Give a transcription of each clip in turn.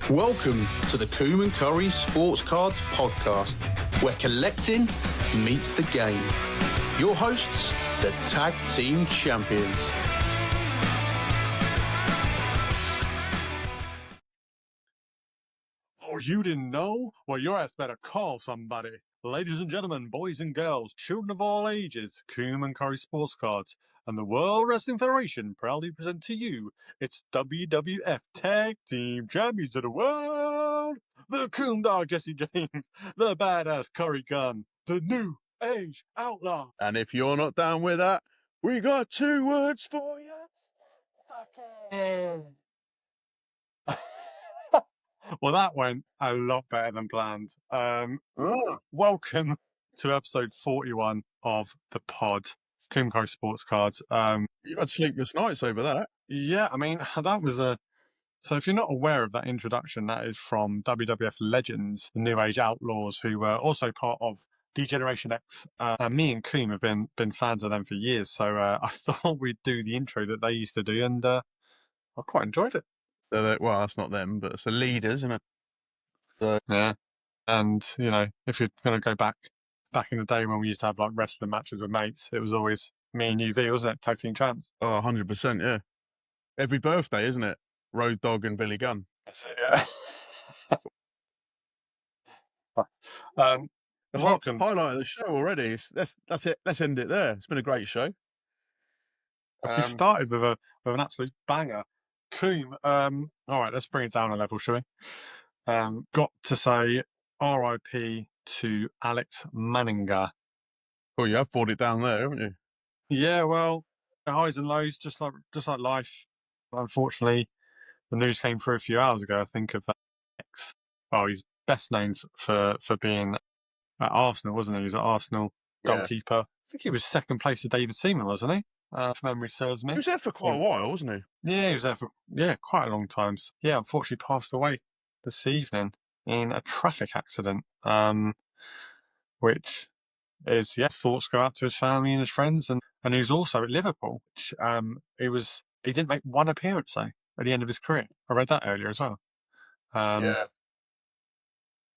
Welcome to the Coombe & Curry Sports Cards podcast, where collecting meets the game. Your hosts, the Tag Team Champions. Oh, you didn't know? Well, your ass better call somebody. Ladies and gentlemen, boys and girls, children of all ages, Coombe & Curry Sports Cards and the World Wrestling Federation proudly present to you its WWF Tag Team Champions of the World, the Coombe Dog Jesse James, the Badass Curry Gun, the New Age Outlaw. And if you're not down with that, we got 2 words for you. Well, that went a lot better than planned. Welcome to episode 41 of the pod, Coombe Curry Sports Cards. You've had sleepless nights over that. Yeah, I mean, that was a... So if you're not aware of that introduction, that is from WWF Legends, the New Age Outlaws, who were also part of D-Generation X. Me and Coombe have been fans of them for years, so I thought we'd do the intro that they used to do, and I quite enjoyed it. So well, that's not them, but it's the leaders, isn't it? So yeah. And, you know, if you're going to go back in the day when we used to have like wrestling matches with mates, it was always me and UV, wasn't it? Tag Team Champs. Oh, 100%, yeah. Every birthday, isn't it? Road Dogg and Billy Gunn. That's it, yeah. Welcome. Highlight of the show already. That's it. Let's end it there. It's been a great show. We started with an absolute banger. Coombe. All right, let's bring it down a level, shall we? Got to say R.I.P. to Alex Manninger. Oh, you have brought it down there, haven't you? Yeah, well, highs and lows, just like life. Unfortunately, the news came through a few hours ago. I think of X. Oh, he's best known for being at Arsenal, wasn't he? He was at Arsenal, goalkeeper. I think he was second place to David Seaman, wasn't he? If memory serves me. He was there for quite a while, wasn't he? Yeah, he was there for quite a long time. Yeah, unfortunately passed away this evening in a traffic accident, which is, thoughts go out to his family and his friends, and he was also at Liverpool, which he didn't make one appearance though at the end of his career. I read that earlier as well.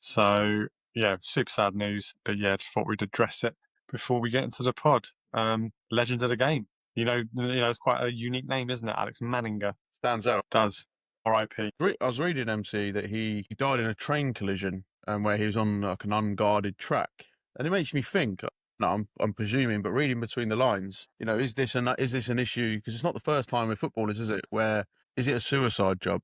So yeah, super sad news, but yeah, just thought we'd address it before we get into the pod. Legend of the game. You know, it's quite a unique name, isn't it? Alex Manninger. Stands out. Does. R.I.P. I was reading, MC, that he died in a train collision where he was on like an unguarded track. And it makes me think, no, I'm presuming, but reading between the lines, you know, is this an issue? Because it's not the first time with footballers, is it? Where is it a suicide job?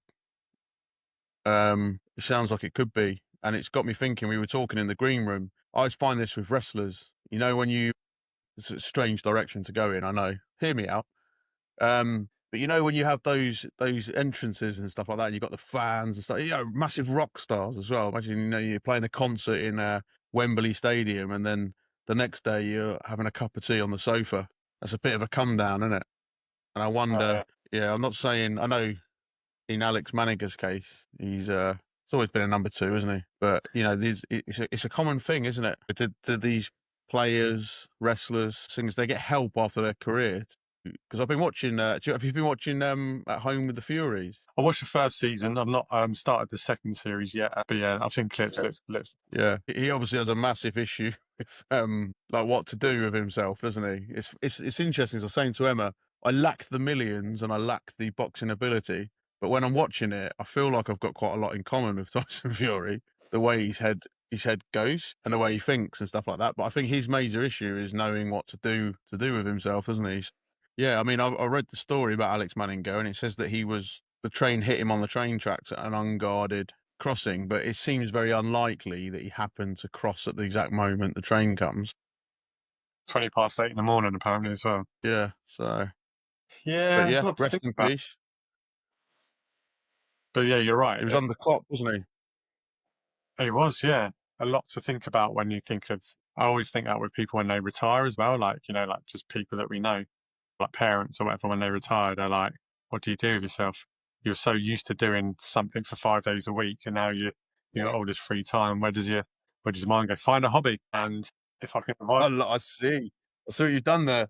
It sounds like it could be. And it's got me thinking, we were talking in the green room. I always find this with wrestlers, you know, it's a strange direction to go in, I know. Hear me out. But you know, when you have those entrances and stuff like that, and you've got the fans and stuff, you know, massive rock stars as well. Imagine, you know, you're playing a concert in Wembley Stadium, and then the next day you're having a cup of tea on the sofa. That's a bit of a come down, isn't it? And I wonder, I'm not saying, I know in Alex Manninger's case, he's always been a number 2, isn't he? But, you know, it's a common thing, isn't it? Do these players, wrestlers, singers, they get help after their career? Because I've been watching. Have you been watching At Home with the Furies? I watched the first season. I've not started the second series yet, but yeah, I've seen clips. Yeah, he obviously has a massive issue with like what to do with himself, doesn't he? It's interesting. As I was saying to Emma, I lack the millions and I lack the boxing ability, but when I'm watching it, I feel like I've got quite a lot in common with Tyson Fury. The way his head goes and the way he thinks and stuff like that. But I think his major issue is knowing what to do with himself, doesn't he? Yeah, I mean, I read the story about Alex Manninger, and it says that the train hit him on the train tracks at an unguarded crossing, but it seems very unlikely that he happened to cross at the exact moment the train comes. 20 past 8 in the morning, apparently, as well. Yeah, so... Yeah, but yeah, rest in peace. But yeah, you're right. He was on the clock, wasn't he? He was, yeah. A lot to think about when you think of... I always think that with people when they retire as well, like, you know, like just people that we know. Like parents or whatever, when they retire, they're like, what do you do with yourself? You're so used to doing something for 5 days a week, and now you got all this free time. Where does your mind go? Find a hobby. And if I could advise, I see what you've done there.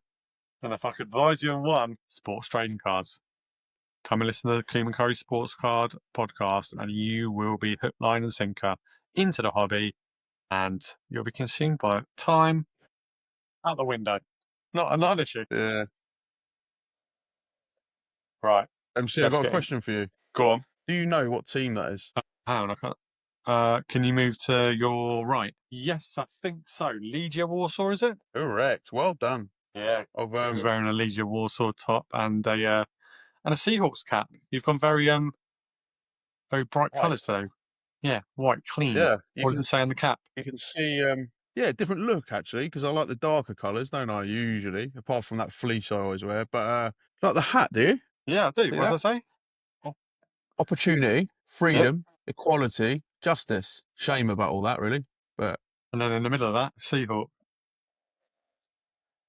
And if I could advise you on one, sports trading cards. come and listen to the Coombe and Curry Sports Card podcast, and you will be hook, line, and sinker into the hobby, and you'll be consumed by it. Time out the window. Not an issue. Yeah. Right. MC, I've got a question for you. Go on. Do you know what team that is? Hang on, I can't. Can you move to your right? Yes, I think so. Legia Warsaw, is it? Correct. Well done. Yeah. I've, He was wearing a Legia Warsaw top and a Seahawks cap. You've gone very bright White. colours today. Yeah, white, clean. Yeah. What does it say on the cap? You can see, different look actually, because I like the darker colours, don't I? Usually, apart from that fleece I always wear. But like the hat, do you? Yeah, I do. See What does that say? Opportunity, freedom, equality, justice. Shame about all that, really. But And then in the middle of that, Seahawk.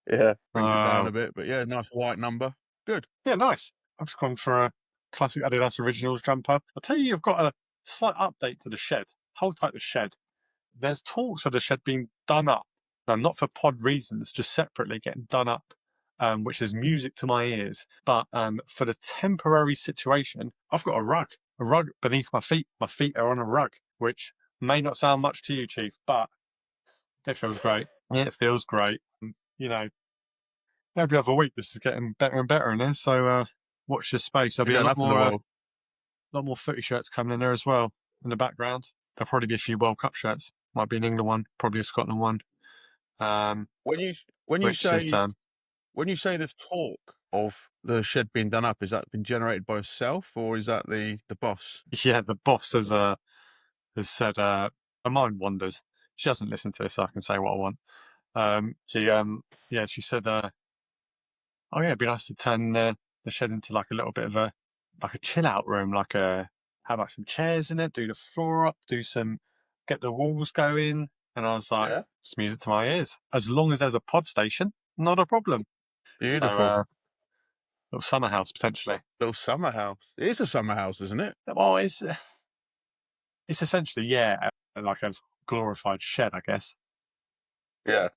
yeah, brings it down a bit. But yeah, nice white number. Good. Yeah, nice. I've just gone for a classic Adidas Originals jumper. I'll tell you, you've got a slight update to the shed. Hold tight, the shed. There's talks of the shed being done up. Now, not for pod reasons, just separately getting done up, which is music to my ears. But for the temporary situation, I've got a rug beneath my feet. My feet are on a rug, which may not sound much to you, Chief, but it feels great. Yeah, it feels great. You know, every other week this is getting better and better in there. So watch this space. There'll be a lot more footy shirts coming in there as well in the background. There'll probably be a few World Cup shirts. Might be an England one, probably a Scotland one. When you say there's talk of the shed being done up, is that been generated by herself or is that the boss? Yeah, the boss has said her mind wanders. She doesn't listen to this, so I can say what I want. She said, oh yeah, it'd be nice to turn the shed into like a little bit of a chill out room, have like some chairs in it, do the floor up, get the walls going. And I was like, It's music to my ears. As long as there's a pod station, not a problem. Beautiful. So, little summer house potentially. Little summer house. It is a summer house, isn't it? Well, it's essentially like a glorified shed, I guess. Yeah.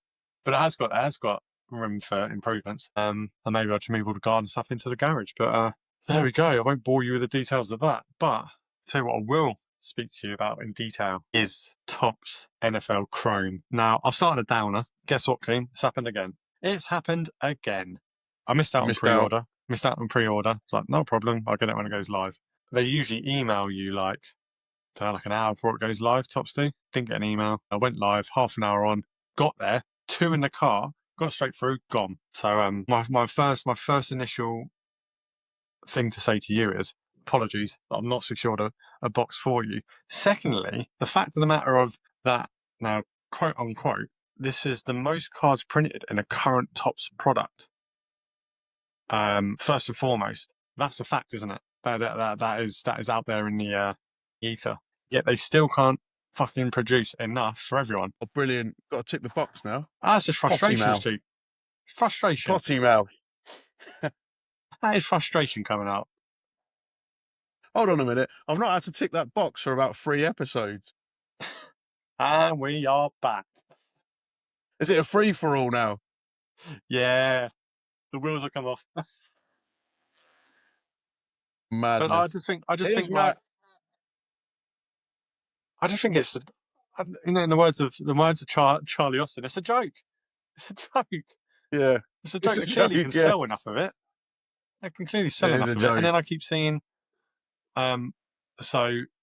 But it has got room for improvements. And maybe I'll just move all the garden stuff into the garage. But there we go. I won't bore you with the details of that. But I'll tell you what I will speak to you about in detail is Topps NFL Chrome. Now, I've started a downer. Guess what, Keane? It's happened again. It's happened again. I missed out on pre-order. It's like, no problem. I'll get it when it goes live. They usually email you like an hour before it goes live, Topps do. Didn't get an email. I went live, half an hour on, got there, 2 in the car, got straight through, gone. So my first initial thing to say to you is, apologies, I've not secured a box for you. Secondly, the fact of the matter of that, now, quote unquote, this is the most cards printed in a current Topps product. First and foremost, that's a fact, isn't it? That is out there in the ether. Yet they still can't fucking produce enough for everyone. Oh, brilliant. Got to tick the box now. That's just frustration, Stu. Frustration. Potty mouth. That is frustration coming out. Hold on a minute. I've not had to tick that box for about 3 episodes. And we are back. Is it a free-for-all now? Yeah. The wheels have come off. Madness. But I just think it's, in the words of Charlie Austin, it's a joke. It's a joke. Yeah. It's a joke. They clearly can sell enough of it. They can clearly sell enough of it. And then I keep seeing, so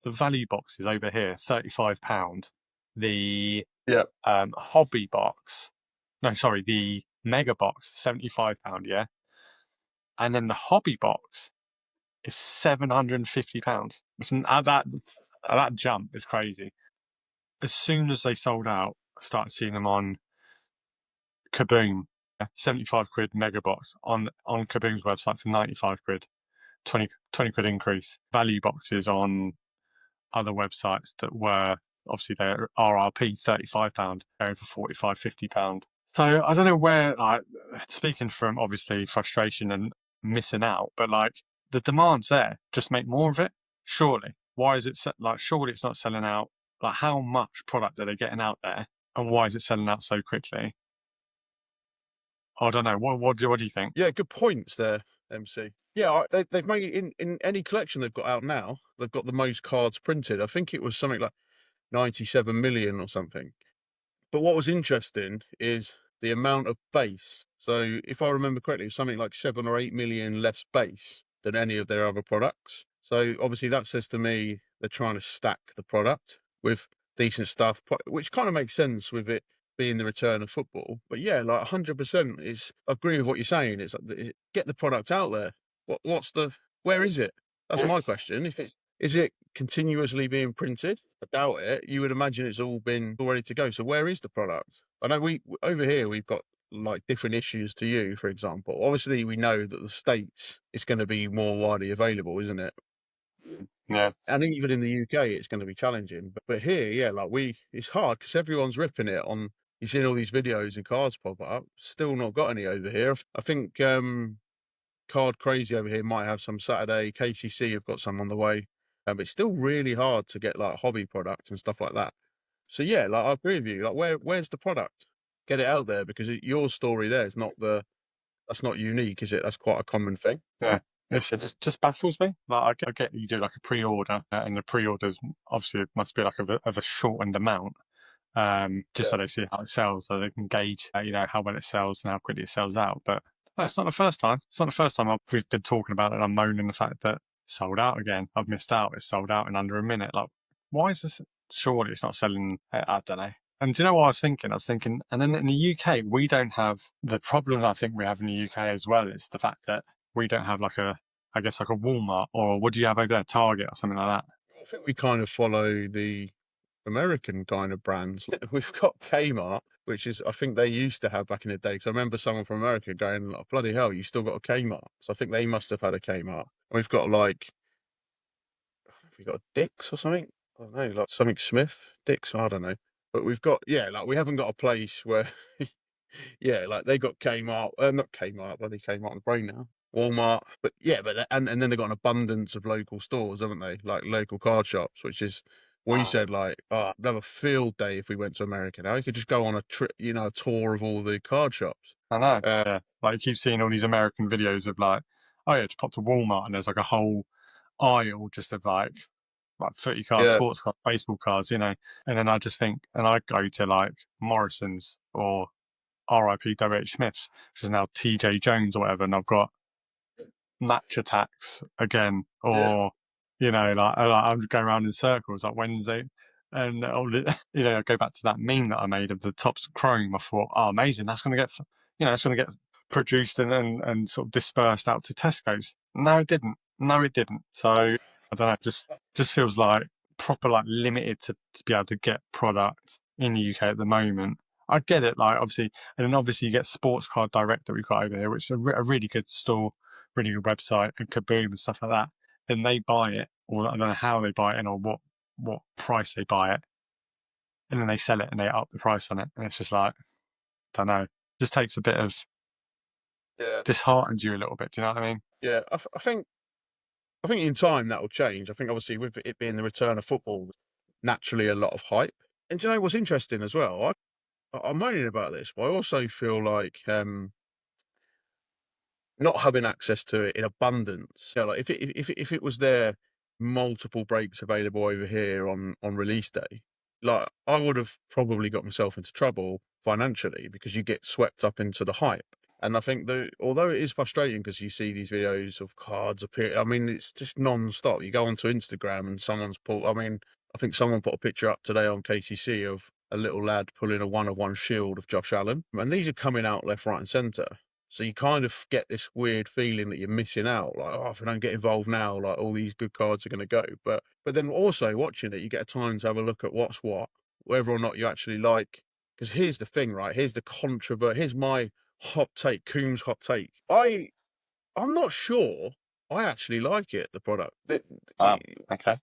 the value box is over here, £35. The hobby box, the mega box, £75, yeah? And then the hobby box is £750. That jump is crazy. As soon as they sold out, I started seeing them on Kaboom. 75 quid mega box on Kaboom's website for 95 quid. 20 quid increase. Value boxes on other websites that were obviously their RRP £35 going for £45-50. So I don't know where, speaking from obviously frustration and missing out, but the demand's there. Just make more of it. Surely. Why is it surely it's not selling out? How much product are they getting out there, and why is it selling out so quickly? I don't know. What do you think? Yeah, good points there, MC. Yeah, they've made in any collection they've got out now. They've got the most cards printed. I think it was something like 97 million or something. But what was interesting is the amount of base. So if I remember correctly, it was something like 7 or 8 million less base than any of their other products. So obviously that says to me they're trying to stack the product with decent stuff, which kind of makes sense with it being the return of football. But yeah, like 100% is I agree with what you're saying. It's like, get the product out there. Where is it? That's my question. Is it continuously being printed? I doubt it. You would imagine it's all been all ready to go. So where is the product? I know over here we've got like different issues to you, for example. Obviously, we know that the States is going to be more widely available, isn't it? Yeah. And even in the UK, it's going to be challenging. But here, yeah, like it's hard because everyone's ripping it on. You've seen all these videos and cards pop up. Still not got any over here. I think Card Crazy over here might have some Saturday. KCC have got some on the way. But it's still really hard to get like hobby products and stuff like that. So yeah, like I agree with you. Like where's the product? Get it out there because your story there is that's not unique, is it? That's quite a common thing. Yeah. It just baffles me. Like I get you do like a pre-order, and the pre-orders obviously must be like of a shortened amount, just so they see how it sells, so they can gauge, how well it sells and how quickly it sells out. But no, it's not the first time. It's not the first time we've been talking about it and I'm moaning the fact that it's sold out again. I've missed out. It's sold out in under a minute. Like, why is this? Surely it's not selling. I don't know. And do you know what I was thinking? And then in the UK, we don't have the problem I think we have in the UK as well is the fact that we don't have like a Walmart, or what do you have over there, Target or something like that? I think we kind of follow the American kind of brands. We've got Kmart, which is I think they used to have back in the day. Because I remember someone from America going, like, "Bloody hell, you still got a Kmart?" So I think they must have had a Kmart. We've got we got a Dick's or something. I don't know, like something Smith, Dick's. I don't know. But we've got like we haven't got a place where yeah, like they got Kmart, not Kmart, bloody Kmart on the brain now. Walmart, but yeah, and then they've got an abundance of local stores, haven't they? Like local card shops, which is we said like, oh, I'd have a field day if we went to America. Now you could just go on a trip, a tour of all the card shops. I know. Yeah, like you keep seeing all these American videos of like, oh yeah, just pop to Walmart and there's like a whole aisle just of like footy cards, sports cards, baseball cards, and then I just think, and I go to like Morrison's or RIP WH Smith's, which is now TJ Jones or whatever, and I've got match attacks again, or like I'm going around in circles like Wednesday, and I go back to that meme that I made of the Topps Chrome. I thought, oh, amazing, that's going to get produced and sort of dispersed out to Tesco's. No, it didn't. So I don't know. Just feels like proper like limited to be able to get product in the UK at the moment. I get it, like obviously, and then obviously you get Sports Card Direct that we've got over here, which is a really good store, really good website, and Kaboom and stuff like that. Then they buy it, or I don't know how they buy it, and or what price they buy it, and then they sell it and they up the price on it, and it's just like, I don't know, just takes a bit of disheartens you a little bit. Do you know what I mean? Yeah, I think in time that will change. I think obviously with it being the return of football, naturally a lot of hype. And do you know what's interesting as well? I'm moaning about this, but I also feel like not having access to it in abundance. Like if it was there, multiple breaks available over here on release day, like I would have probably got myself into trouble financially because you get swept up into the hype. And I think that although it is frustrating because you see these videos of cards appear, I mean, it's just non-stop. You go onto Instagram and I think someone put a picture up today on KCC of a little lad pulling a 1-of-1 shield of Josh Allen. And these are coming out left, right and centre. So you kind of get this weird feeling that you're missing out. Like, oh, if I don't get involved now, like all these good cards are going to go. But then also watching it, you get a time to have a look at what's what, whether or not you actually like. Because here's the thing, right? Here's the controversy. Here's my hot take, Coombs' hot take. I'm not sure I actually like it, the product. Okay.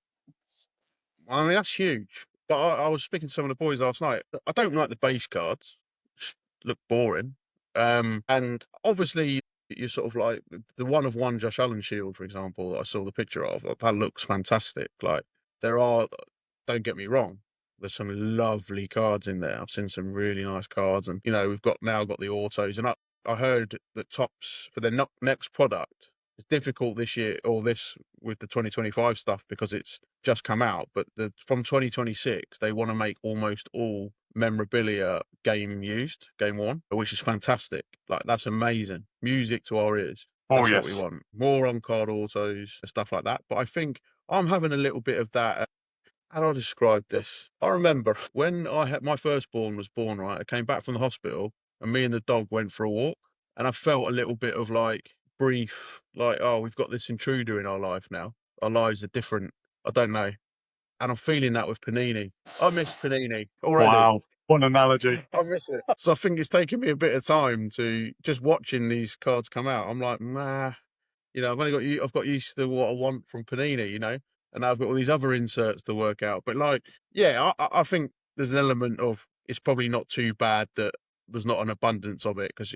I mean, that's huge. But I was speaking to some of the boys last night. I don't like the base cards. Just look boring. And obviously, you're sort of like the 1-of-1 Josh Allen shield, for example, that I saw the picture of. That looks fantastic. Like, don't get me wrong, there's some lovely cards in there. I've seen some really nice cards. And, we've now got the autos. And I heard that Topps, for their next product, It's difficult this year or this with the 2025 stuff because it's just come out. But from 2026, they want to make almost all memorabilia game worn, which is fantastic. Like, that's amazing. Music to our ears. Oh, That's what we yes. want. More on-card autos and stuff like that. But I think I'm having a little bit of that. How do I describe this? I remember when I had my firstborn was born, right? I came back from the hospital and me and the dog went for a walk and I felt a little bit of like brief, like, oh, we've got this intruder in our life now. Our lives are different. I don't know. And I'm feeling that with Panini. I miss Panini already. Wow. What an analogy. I miss it. So I think it's taken me a bit of time to just watching these cards come out. I'm like, nah, I've got used to what I want from Panini, and now I've got all these other inserts to work out. But like, yeah, I think there's an element of it's probably not too bad that there's not an abundance of it because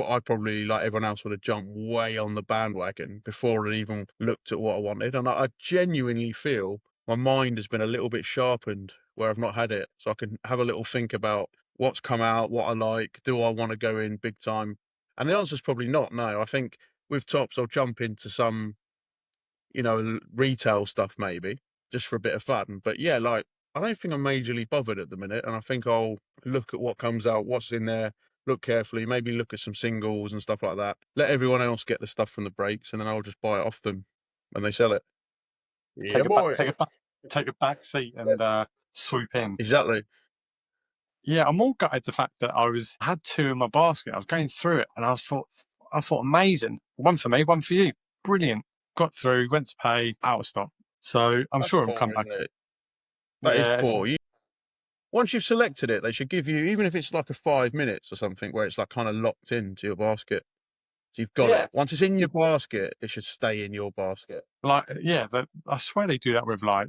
I probably, like everyone else, would have jumped way on the bandwagon before I even looked at what I wanted. And I genuinely feel my mind has been a little bit sharpened where I've not had it, so I can have a little think about what's come out, what I like, do I want to go in big time? And the answer's probably not. No, I think with Tops, I'll jump into some, retail stuff maybe just for a bit of fun. But yeah, like, I don't think I'm majorly bothered at the minute. And I think I'll look at what comes out, what's in there, look carefully, maybe look at some singles and stuff like that. Let everyone else get the stuff from the breaks and then I'll just buy it off them when they sell it. Yeah, boy. Take a back seat and swoop in. Exactly. Yeah, I'm all gutted the fact that I had two in my basket. I was going through it and I thought amazing. One for me, one for you. Brilliant. Got through, went to pay, out of stock. So I'm That's sure it'll poor, come back. isn't it? That is poor. Once you've selected it, they should give you, even if it's like a 5 minutes or something, where it's like kind of locked into your basket. So you've got it. Once it's in your basket, it should stay in your basket. Like, yeah, I swear they do that with I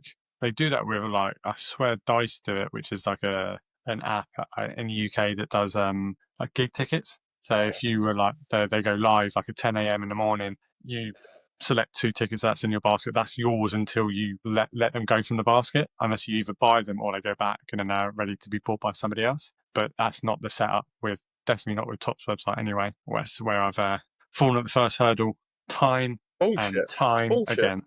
swear Dice do it, which is like an app in the UK that does like gig tickets. So if you were like, they go live like at 10 a.m. in the morning, you select 2 tickets that's in your basket. That's yours until you let them go from the basket, unless you either buy them or they go back and then they're ready to be bought by somebody else. But that's not the setup definitely not with Topps website anyway. That's where I've fallen at the first hurdle time and time again.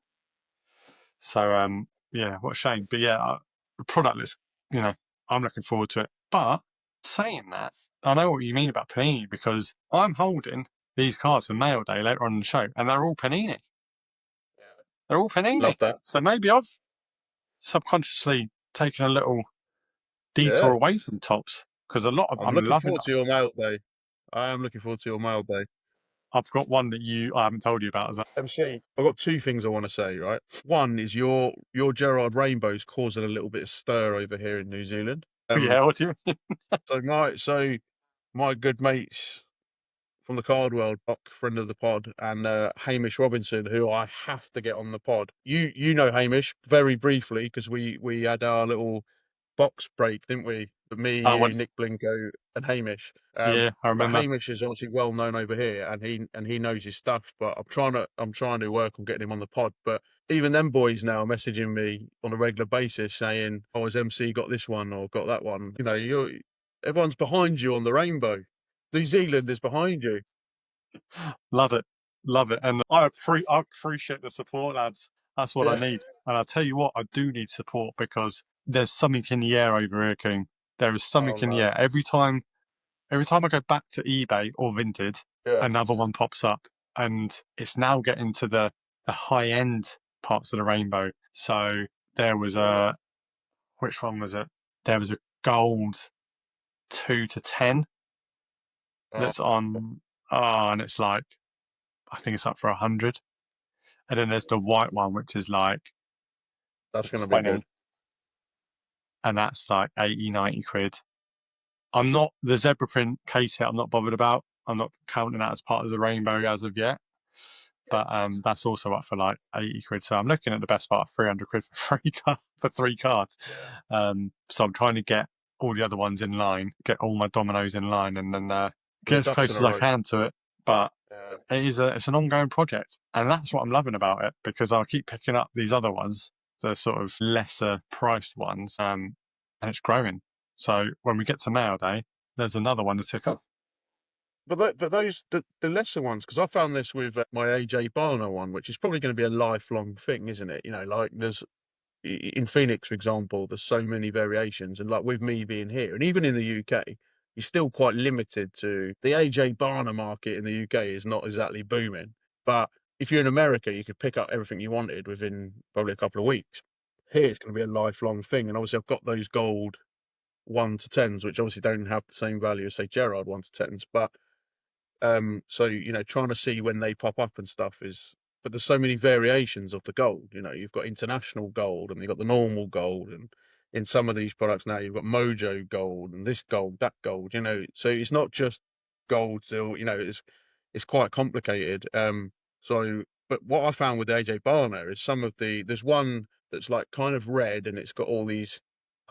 So yeah, what a shame. But yeah, the product looks, I'm looking forward to it. But saying that, I know what you mean about Panini because I'm holding these cards for mail day later on in the show, and they're all Panini. They're all Panini. Love that. So maybe I've subconsciously taken a little detour away from Topps because I'm looking forward to your mail day. I am looking forward to your mail day. I've got one that I haven't told you about as well. MC, I've got 2 things I want to say, right? One is your Gerard Rainbow's causing a little bit of stir over here in New Zealand. Yeah, what do you mean? So my good mates from the card world, Doc, friend of the pod, and Hamish Robinson, who I have to get on the pod. You know Hamish very briefly because we had our little box break, didn't we? Me, Nick Blinko, and Hamish. Yeah, I remember. But Hamish is obviously well known over here, and he knows his stuff. But I'm trying to work on getting him on the pod. But even them boys now are messaging me on a regular basis saying, "Oh, has MC got this one or got that one?" Everyone's behind you on the rainbow. New Zealand is behind you. Love it, and I appreciate the support, lads. That's what I need. And I'll tell you what, I do need support because there's something in the air over here, Coon. There is something in the air. Every time I go back to eBay or Vinted, another one pops up, and it's now getting to the high end parts of the rainbow. So there was which one was it? There was a gold 2 to 10 that's on, and it's like, I think it's up for 100. And then there's the white one, which is like, that's going to be good. And that's like 80, 90 quid. I'm not, the zebra print case hit, I'm not bothered about. I'm not counting that as part of the rainbow as of yet. But that's also up for like 80 quid. So I'm looking at the best part of 300 quid for 3 cards. So I'm trying to get all the other ones in line, get all my dominoes in line, and then get as close as I can to it. But it's an ongoing project. And that's what I'm loving about it, because I'll keep picking up these other ones, the sort of lesser priced ones, and it's growing. So when we get to mail day, there's another one to tick off. but those the lesser ones, because I found this with my AJ Barner one, which is probably going to be a lifelong thing, isn't it? You know, like there's in Phoenix, for example, there's so many variations, and like with me being here, and even in the UK, you're still quite limited to the AJ Barner market in the UK is not exactly booming. But if you're in America, you could pick up everything you wanted within probably a couple of weeks. Here, it's going to be a lifelong thing, and obviously, I've got those gold 1 to 10s, which obviously don't have the same value as say Gerard 1 to 10s, but so you know, trying to see when they pop up and stuff is, but there's so many variations of the gold. You know, you've got international gold and you've got the normal gold, and in some of these products now you've got Mojo gold and this gold, that gold. You know, so it's not just gold still. You know, it's quite complicated. So but what I found with the AJ Barner is there's one that's like kind of red and it's got all these.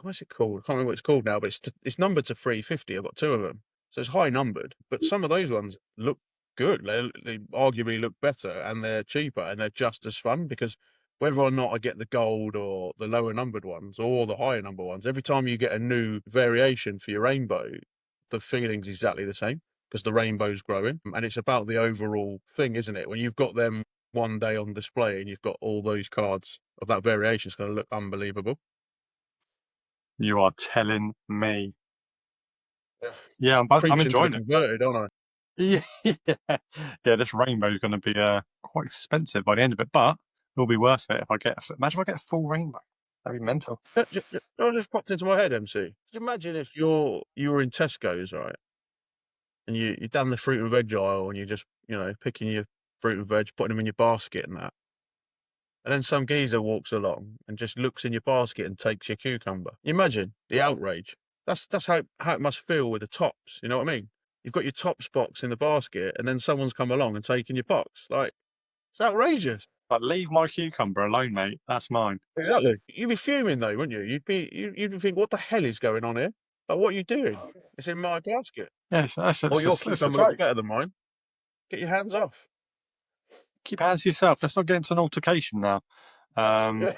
What's it called? I can't remember what it's called now, but it's numbered to 350. I've got two of them. So it's high numbered, but some of those ones look good. They arguably look better and they're cheaper and they're just as fun, because whether or not I get the gold or the lower numbered ones or the higher number ones, every time you get a new variation for your rainbow, the feeling's exactly the same because the rainbow's growing. And it's about the overall thing, isn't it? When you've got them one day on display and you've got all those cards of that variation, it's going to look unbelievable. You are telling me. Yeah. Yeah, I'm Preaching to the enjoying it. converted, aren't I? Yeah, this rainbow is going to be quite expensive by the end of it, but it'll be worth it if I get. Imagine if I get a full rainbow. That'd be mental. That just popped into my head, MC. Could you imagine if you were in Tesco's, right, and you're down the fruit and veg aisle and you're just, you know, picking your fruit and veg, putting them in your basket and that, and then some geezer walks along and just looks in your basket and takes your cucumber. You imagine the outrage. That's how it must feel with the tops. You know what I mean? You've got your tops box in the basket, and then someone's come along and taken your box. Like, it's outrageous. But leave my cucumber alone, mate. That's mine. Exactly. You'd be fuming though, wouldn't you? You'd be thinking, what the hell is going on here? Like, what are you doing? It's in my basket. Yes, that's Or your it's a cucumber looks trade. better than mine. Get your hands off. Keep your hands to yourself. Let's not get into an altercation now. Yeah.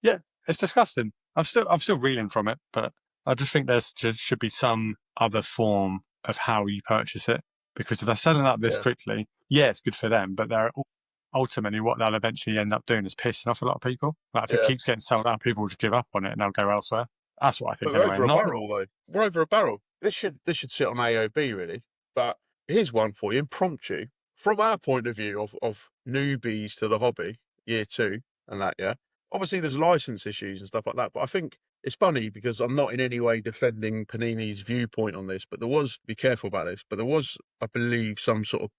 Yeah, it's disgusting. I'm still reeling from it, but I just think should be some other form of how you purchase it, because if they're selling up this quickly, yeah, it's good for them, but they're ultimately what they'll eventually end up doing is pissing off a lot of people. Like if it keeps getting sold out, people will just give up on it and they'll go elsewhere. That's what I think. But we're Anyway, over a barrel though. We're over a barrel. This should sit on AOB really. But here's one for you, impromptu. From our point of view of newbies to the hobby, year 2 and that, yeah. Obviously there's license issues and stuff like that, but I think it's funny because I'm not in any way defending Panini's viewpoint on this, but be careful about this, but there was, I believe, some sort of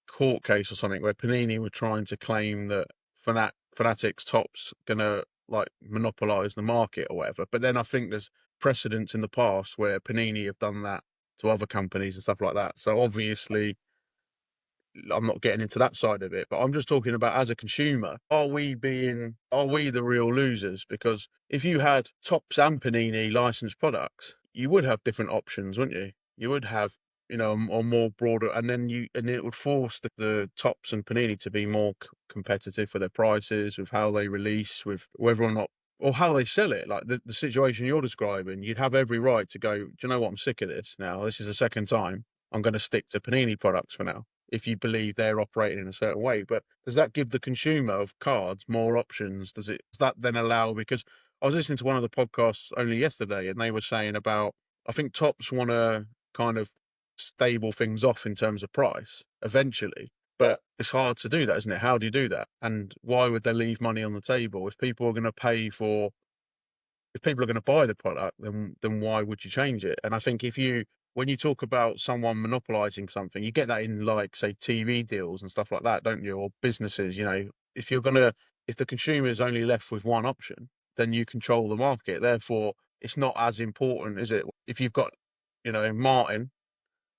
court case or something where Panini were trying to claim that Fanatic's Top's gonna like monopolize the market or whatever. But then I think there's precedents in the past where Panini have done that to other companies and stuff like that. So obviously I'm not getting into that side of it, but I'm just talking about as a consumer, are we the real losers? Because if you had Topps and Panini licensed products, you would have different options, wouldn't you? You would have, you know, a more broader, and it would force the Topps and Panini to be more competitive for their prices, with how they release, with whether or not, or how they sell it. Like the situation you're describing, you'd have every right to go, do you know what, I'm sick of this now. This is the second time. I'm going to stick to Panini products for now, if you believe they're operating in a certain way. But does that give the consumer of cards more options? Does that then allow, because I was listening to one of the podcasts only yesterday and they were saying about, I think Topps want to kind of stable things off in terms of price eventually, but it's hard to do that, isn't it? How do you do that? And why would they leave money on the table? If people are going to buy the product, then why would you change it? And I think when you talk about someone monopolizing something, you get that in, like, say, TV deals and stuff like that, don't you? Or businesses, you know, if the consumer is only left with one option, then you control the market. Therefore, it's not as important, is it? If you've got, you know, Martin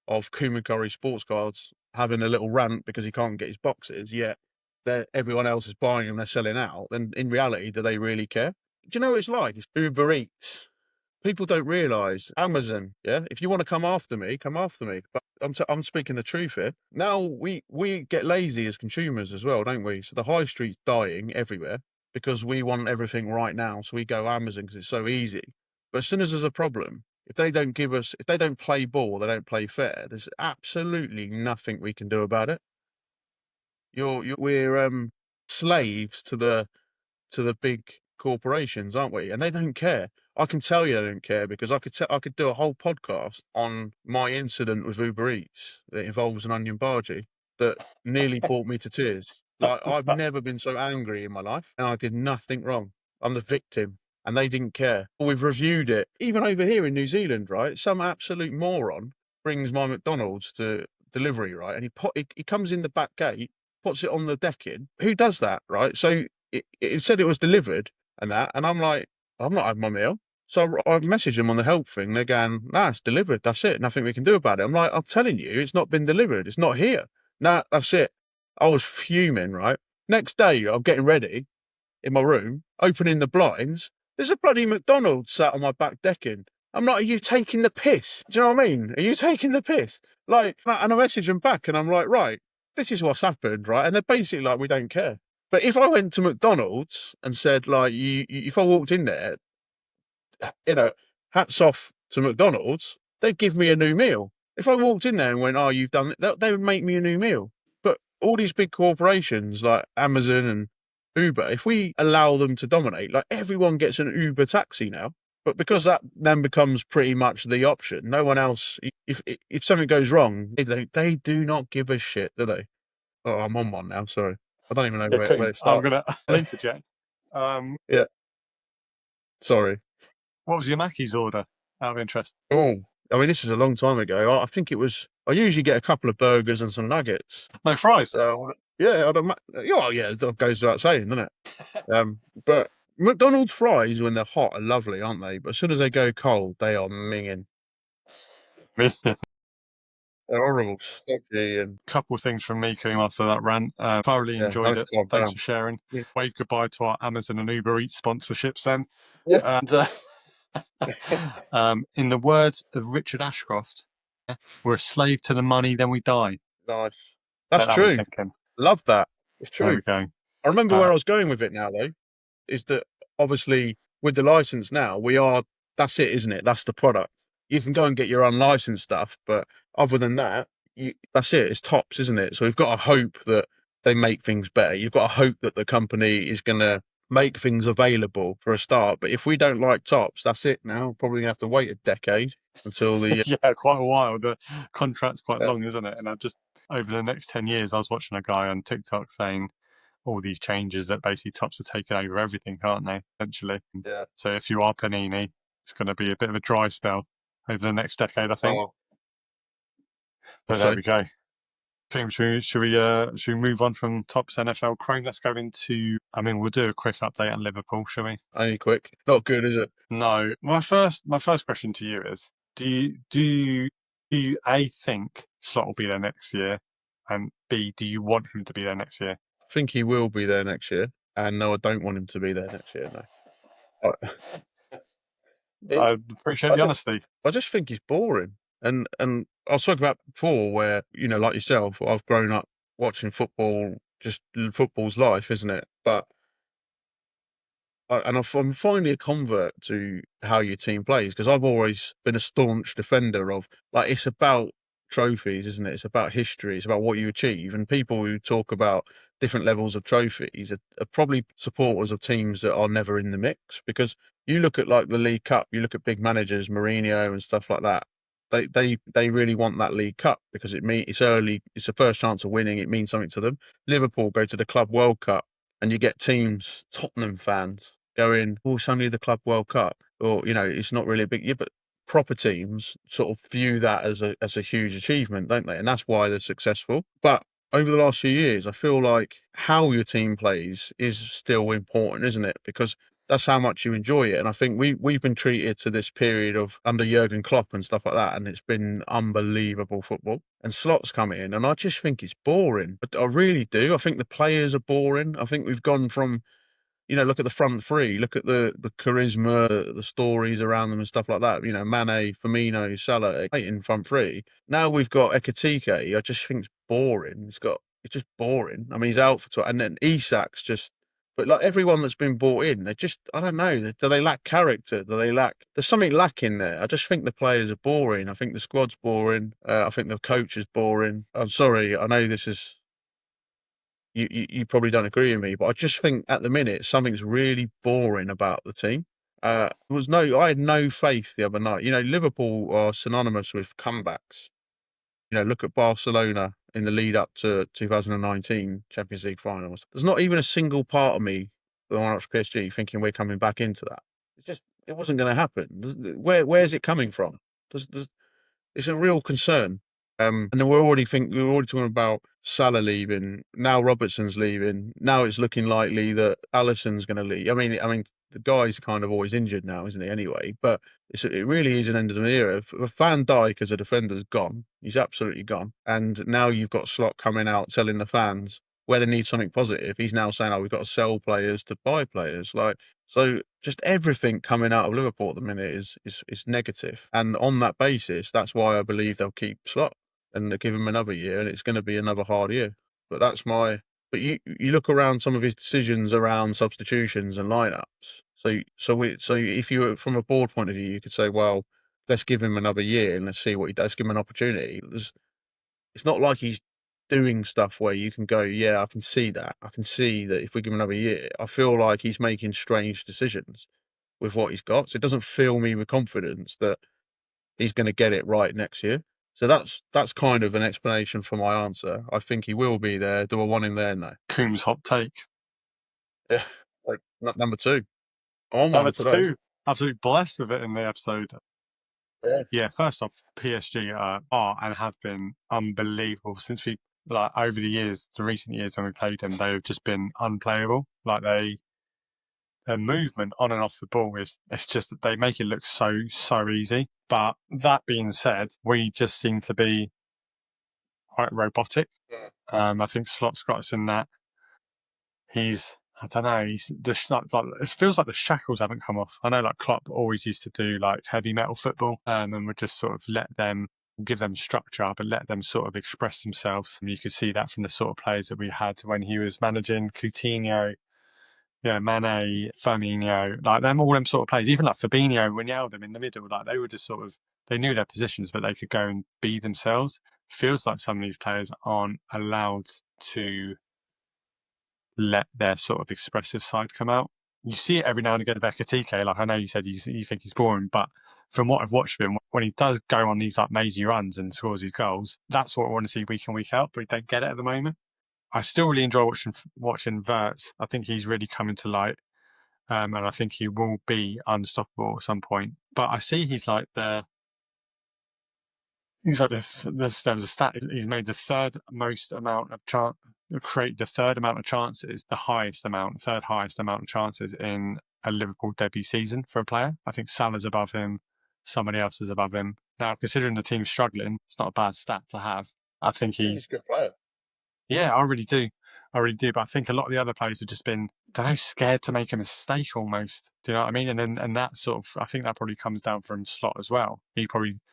of Curry Sports Cards having a little rant because he can't get his boxes, yet everyone else is buying them, they're selling out, then in reality, do they really care? Do you know what it's like? It's Uber Eats. People don't realise Amazon. Yeah, if you want to come after me, come after me. But I'm speaking the truth here. Now we get lazy as consumers as well, don't we? So the high street's dying everywhere because we want everything right now. So we go Amazon because it's so easy. But as soon as there's a problem, If they don't play ball, they don't play fair. There's absolutely nothing we can do about it. We're slaves to the big corporations, aren't we? And they don't care. I can tell you they don't care because I could do a whole podcast on my incident with Uber Eats that involves an onion bhaji that nearly brought me to tears. Like, I've never been so angry in my life, and I did nothing wrong. I'm the victim, and they didn't care. We've reviewed it, even over here in New Zealand, right? Some absolute moron brings my McDonald's to delivery, right? And he comes in the back gate, puts it on the decking. Who does that, right? So it said it was delivered and that, and I'm like, I'm not having my meal. So I messaged them on the help thing. They're going, nah, it's delivered. That's it. Nothing we can do about it. I'm like, I'm telling you, it's not been delivered. It's not here. Nah, that's it. I was fuming, right? Next day, I'm getting ready in my room, opening the blinds. There's a bloody McDonald's sat on my back decking. I'm like, are you taking the piss? Do you know what I mean? Are you taking the piss? Like, and I message them back and I'm like, right, this is what's happened, right? And they're basically like, we don't care. But if I went to McDonald's and said, like, if I walked in there, hats off to McDonald's, they'd give me a new meal. If I walked in there and went, oh, you've done it, they would make me a new meal. But all these big corporations like Amazon and Uber, if we allow them to dominate, like everyone gets an Uber taxi now. But because that then becomes pretty much the option, no one else, if something goes wrong, they do not give a shit, do they? Oh, I'm on one now, sorry. I don't even know where it started. I'll interject. Yeah. Sorry. What was your Mackey's order, out of interest? Oh, I mean, this is a long time ago. I think it was, I usually get a couple of burgers and some nuggets. No fries? Yeah, that goes without saying, doesn't it? But McDonald's fries, when they're hot, are lovely, aren't they? But as soon as they go cold, they are minging. They're horrible, stodgy, and couple of things from me coming after that rant. Thoroughly enjoyed it. Thanks for sharing. Yeah. Wave goodbye to our Amazon and Uber Eats sponsorships then. Yeah. And in the words of Richard Ashcroft, we're a slave to the money, then we die. Nice. That's true. Love that. It's true. There we go. I remember where I was going with it now, though, is that obviously with the license now, that's it, isn't it? That's the product. You can go and get your unlicensed stuff, but other than that, that's it. It's tops, isn't it? So we've got to hope that they make things better. You've got to hope that the company is going to make things available for a start. But if we don't like tops, that's it now. Probably going to have to wait a decade until the... yeah, quite a while. The contract's quite long, isn't it? And over the next 10 years, I was watching a guy on TikTok saying all these changes that basically tops are taking over everything, aren't they? Essentially. Yeah. So if you are Panini, it's going to be a bit of a dry spell over the next decade, I think. But there we go. Should we move on from Topps NFL Chrome? Let's go into, we'll do a quick update on Liverpool, shall we? Only quick. Not good, is it? No. My first question to you is, do you A, think Slot will be there next year? And B, do you want him to be there next year? I think he will be there next year. And no, I don't want him to be there next year, no. I appreciate the honesty. I just think he's boring. And I was talking about before where, like yourself, I've grown up watching football, just football's life, isn't it? But I'm finally a convert to how your team plays, because I've always been a staunch defender of, like, it's about trophies, isn't it? It's about history. It's about what you achieve. And people who talk about different levels of trophies are probably supporters of teams that are never in the mix, because you look at like the League Cup, you look at big managers, Mourinho and stuff like that. They really want that League Cup because it's early. It's the first chance of winning. It means something to them. Liverpool go to the Club World Cup and you get teams, Tottenham fans going, oh, it's only the Club World Cup, or, it's not really a big, but proper teams sort of view that as a huge achievement, don't they? And that's why they're successful. But over the last few years, I feel like how your team plays is still important, isn't it? Because that's how much you enjoy it. And I think we've been treated to this period of under Jurgen Klopp and stuff like that, and it's been unbelievable football. And Slot's come in, and I just think it's boring. But I really do. I think the players are boring. I think we've gone from, look at the front three, look at the charisma, the stories around them and stuff like that. Mane, Firmino, Salah in front three. Now we've got Ekitike. I just think it's boring. It's just boring. I mean, he's out for and then Isak's just But like everyone that's been brought in, they just, I don't know, do they lack character? There's something lacking there. I just think the players are boring. I think the squad's boring. I think the coach is boring. I'm sorry. I know this is, you probably don't agree with me, but I just think at the minute, something's really boring about the team. I had no faith the other night. You know, Liverpool are synonymous with comebacks. You know, look at Barcelona in the lead up to 2019 Champions League finals. There's not even a single part of me when I watch PSG thinking we're coming back into that. It wasn't going to happen. Where's it coming from? It's a real concern. And then we're already talking about Salah leaving. Now Robertson's leaving. Now it's looking likely that Alisson's going to leave. I mean, the guy's kind of always injured now, isn't he? Anyway, but it really is an end of an era. Van Dijk as a defender's gone. He's absolutely gone. And now you've got Slot coming out telling the fans where they need something positive. He's now saying, "Oh, we've got to sell players to buy players." So just everything coming out of Liverpool at the minute is negative. And on that basis, that's why I believe they'll keep Slot and they'll give him another year, and it's going to be another hard year. But But you look around some of his decisions around substitutions and lineups. So if you were from a board point of view, you could say, well, let's give him another year and let's see what he does. Give him an opportunity. It's not like he's doing stuff where you can go, yeah, I can see that. I can see that if we give him another year, I feel like he's making strange decisions with what he's got. So it doesn't fill me with confidence that he's going to get it right next year. So that's kind of an explanation for my answer. I think he will be there. Do I want him there? No. Coombs' hot take. Yeah, like number 2. I'm on Number one today. 2. Absolutely blessed with it in the episode. Yeah, first off, PSG are and have been unbelievable since over the recent years when we played them, they have just been unplayable. Their movement on and off the ball it's just that they make it look so easy. But that being said, we just seem to be quite robotic. I think Slot's got us in that. I don't know. It feels like the shackles haven't come off. I know, like Klopp always used to do like heavy metal football, and would just sort of give them structure, but let them sort of express themselves. And you could see that from the sort of players that we had when he was managing Coutinho, Mane, Firmino, like all them sort of players. Even like Fabinho, Wijnaldum in the middle, like they were just they knew their positions, but they could go and be themselves. Feels like some of these players aren't allowed to let their sort of expressive side come out. You see it every now and again with Ekitike. Like I know you said you think he's boring, but from what I've watched of him, when he does go on these like mazy runs and scores his goals, that's what I want to see week in, week out, but we don't get it at the moment. I still really enjoy watching Wirtz. I think he's really coming to light, and I think he will be unstoppable at some point. But I see he's like there's a stat. He's made the third amount of chances, third highest amount of chances in a Liverpool debut season for a player. I think Salah's above him. Somebody else is above him. Now, considering the team's struggling, it's not a bad stat to have. I think he's a good player. Yeah, I really do. But I think a lot of the other players have just been, scared to make a mistake almost. Do you know what I mean? And that sort of, I think that probably comes down from Slot as well.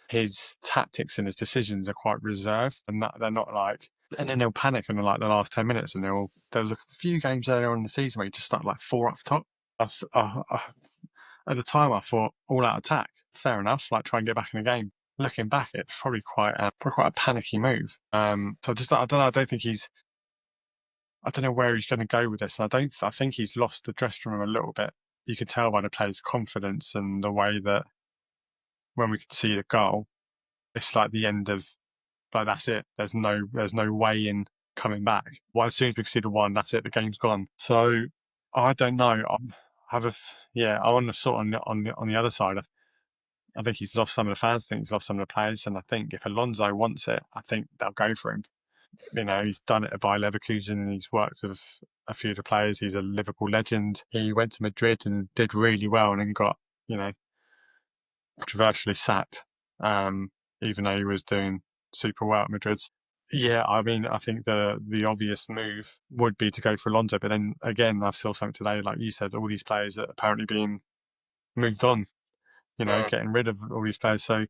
His tactics and his decisions are quite reserved, and that they're not like, and then they'll panic in like the last 10 minutes, and there was a few games earlier on in the season where he just started like 4 up top. At the time, I thought all out attack, fair enough, like try and get back in the game. Looking back, it's probably quite a panicky move. So I don't know. I don't know where he's going to go with this. I think he's lost the dressing room a little bit. You could tell by the players' confidence and the way that when we could see the goal, it's like the end of, like, that's it. There's no way in coming back. Well, as soon as we can see the one, that's it. The game's gone. So I don't know. I'm on the sort on the other side. I think he's lost some of the fans. I think he's lost some of the players. And I think if Alonso wants it, I think they'll go for him. He's done it by Leverkusen. He's worked with a few of the players. He's a Liverpool legend. He went to Madrid and did really well and then got, controversially sacked, even though he was doing super well at Madrid. Yeah, I mean, I think the obvious move would be to go for Alonso. But then again, I saw something today, like you said, all these players that are apparently being moved on, getting rid of all these players. So,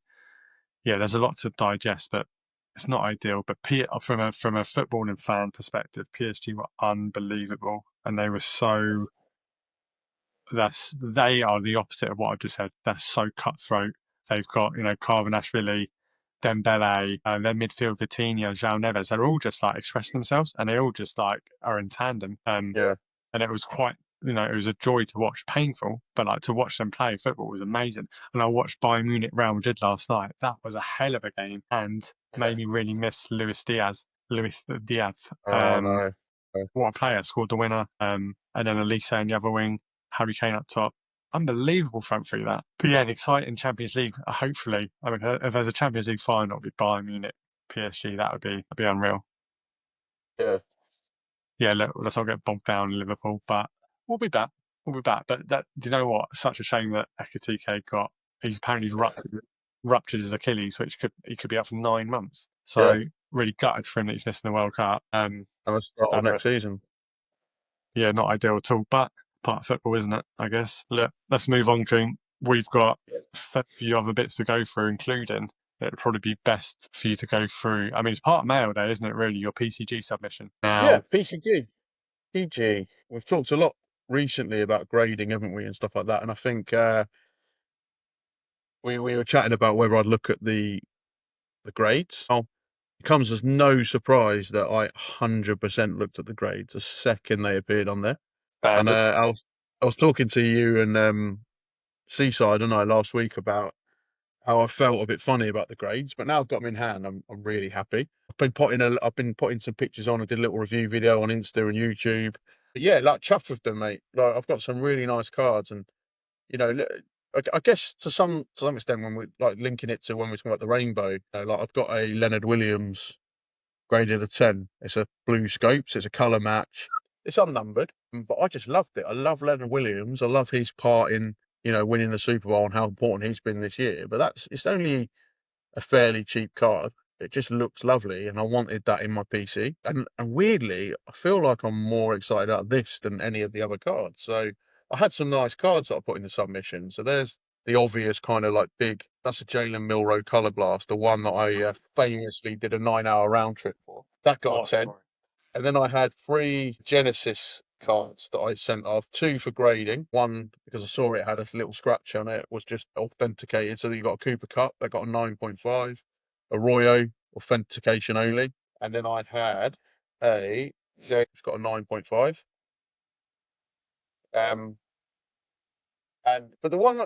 yeah, there's a lot to digest, but it's not ideal. But from a footballing fan perspective, PSG were unbelievable. and they were so. They are the opposite of what I've just said. They're so cutthroat. They've got Carvanashvili, Dembele, their midfield Vitinha, João Neves. They're all just like expressing themselves, and they all just like are in tandem. Yeah. And it was quite, it was a joy to watch. Painful, but like to watch them play football was amazing. And I watched Bayern Munich Real Madrid last night. That was a hell of a game, and made me really miss Luis Diaz. Oh no. What a player! Scored the winner. And then Elise in the other wing, Harry Kane up top. Unbelievable front three that. But yeah, an exciting Champions League. Hopefully, I mean, if there's a Champions League final, it'd be Bayern Munich, PSG. That'd be unreal. Yeah. Yeah, look, let's not get bogged down in Liverpool, but we'll be back. We'll be back. But do you know what? Such a shame that Ekitike got. He's apparently ruptured his Achilles, which he could be out for 9 months. So really gutted for him that he's missing the World Cup. And we'll start on next season. Yeah, not ideal at all, but part of football, isn't it? I guess. Look, let's move on, Coon. We've got a few other bits to go through, including it'd probably be best for you to go through. I mean, it's part of mail day, isn't it? Really, your PCG submission. Yeah, PCG. PG. We've talked a lot recently about grading, haven't we, and stuff like that. And I think we were chatting about whether I'd look at the grades. Oh, it comes as no surprise that I 100% looked at the grades the second they appeared on there. And I was talking to you and Seaside and I last week about how I felt a bit funny about the grades, but now I've got them in hand. I'm really happy. I've been putting some pictures on. I did a little review video on Insta and YouTube. But yeah, like chuffed with them, mate. Like I've got some really nice cards, and I guess to some extent when we're like linking it to when we're talking about the rainbow, like I've got a Leonard Williams graded a 10. It's a blue scopes. It's a colour match. It's unnumbered, but I just loved it. I love Leonard Williams. I love his part in winning the Super Bowl and how important he's been this year. But it's only a fairly cheap card. It just looks lovely, and I wanted that in my PC. And weirdly, I feel like I'm more excited about this than any of the other cards. So I had some nice cards that I put in the submission. So there's the obvious kind of like big, that's a Jalen Milroe Colour Blast, the one that I famously did a 9-hour round trip for. That got a 10. And then I had 3 Genesis cards that I sent off, 2 for grading. One, because I saw it had a little scratch on it, was just authenticated. So you got a Cooper Cup, that got a 9.5. Arroyo, authentication only. And then I had a James, got a 9.5. But the one,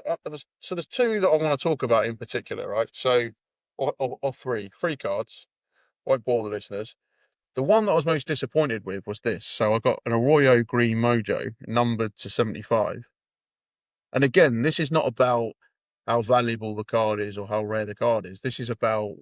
so there's 2 that I want to talk about in particular, right? So, or 3 cards. Won't bore the listeners. The one that I was most disappointed with was this. So I got an Arroyo Green Mojo numbered to 75. And again, this is not about how valuable the card is or how rare the card is. This is about,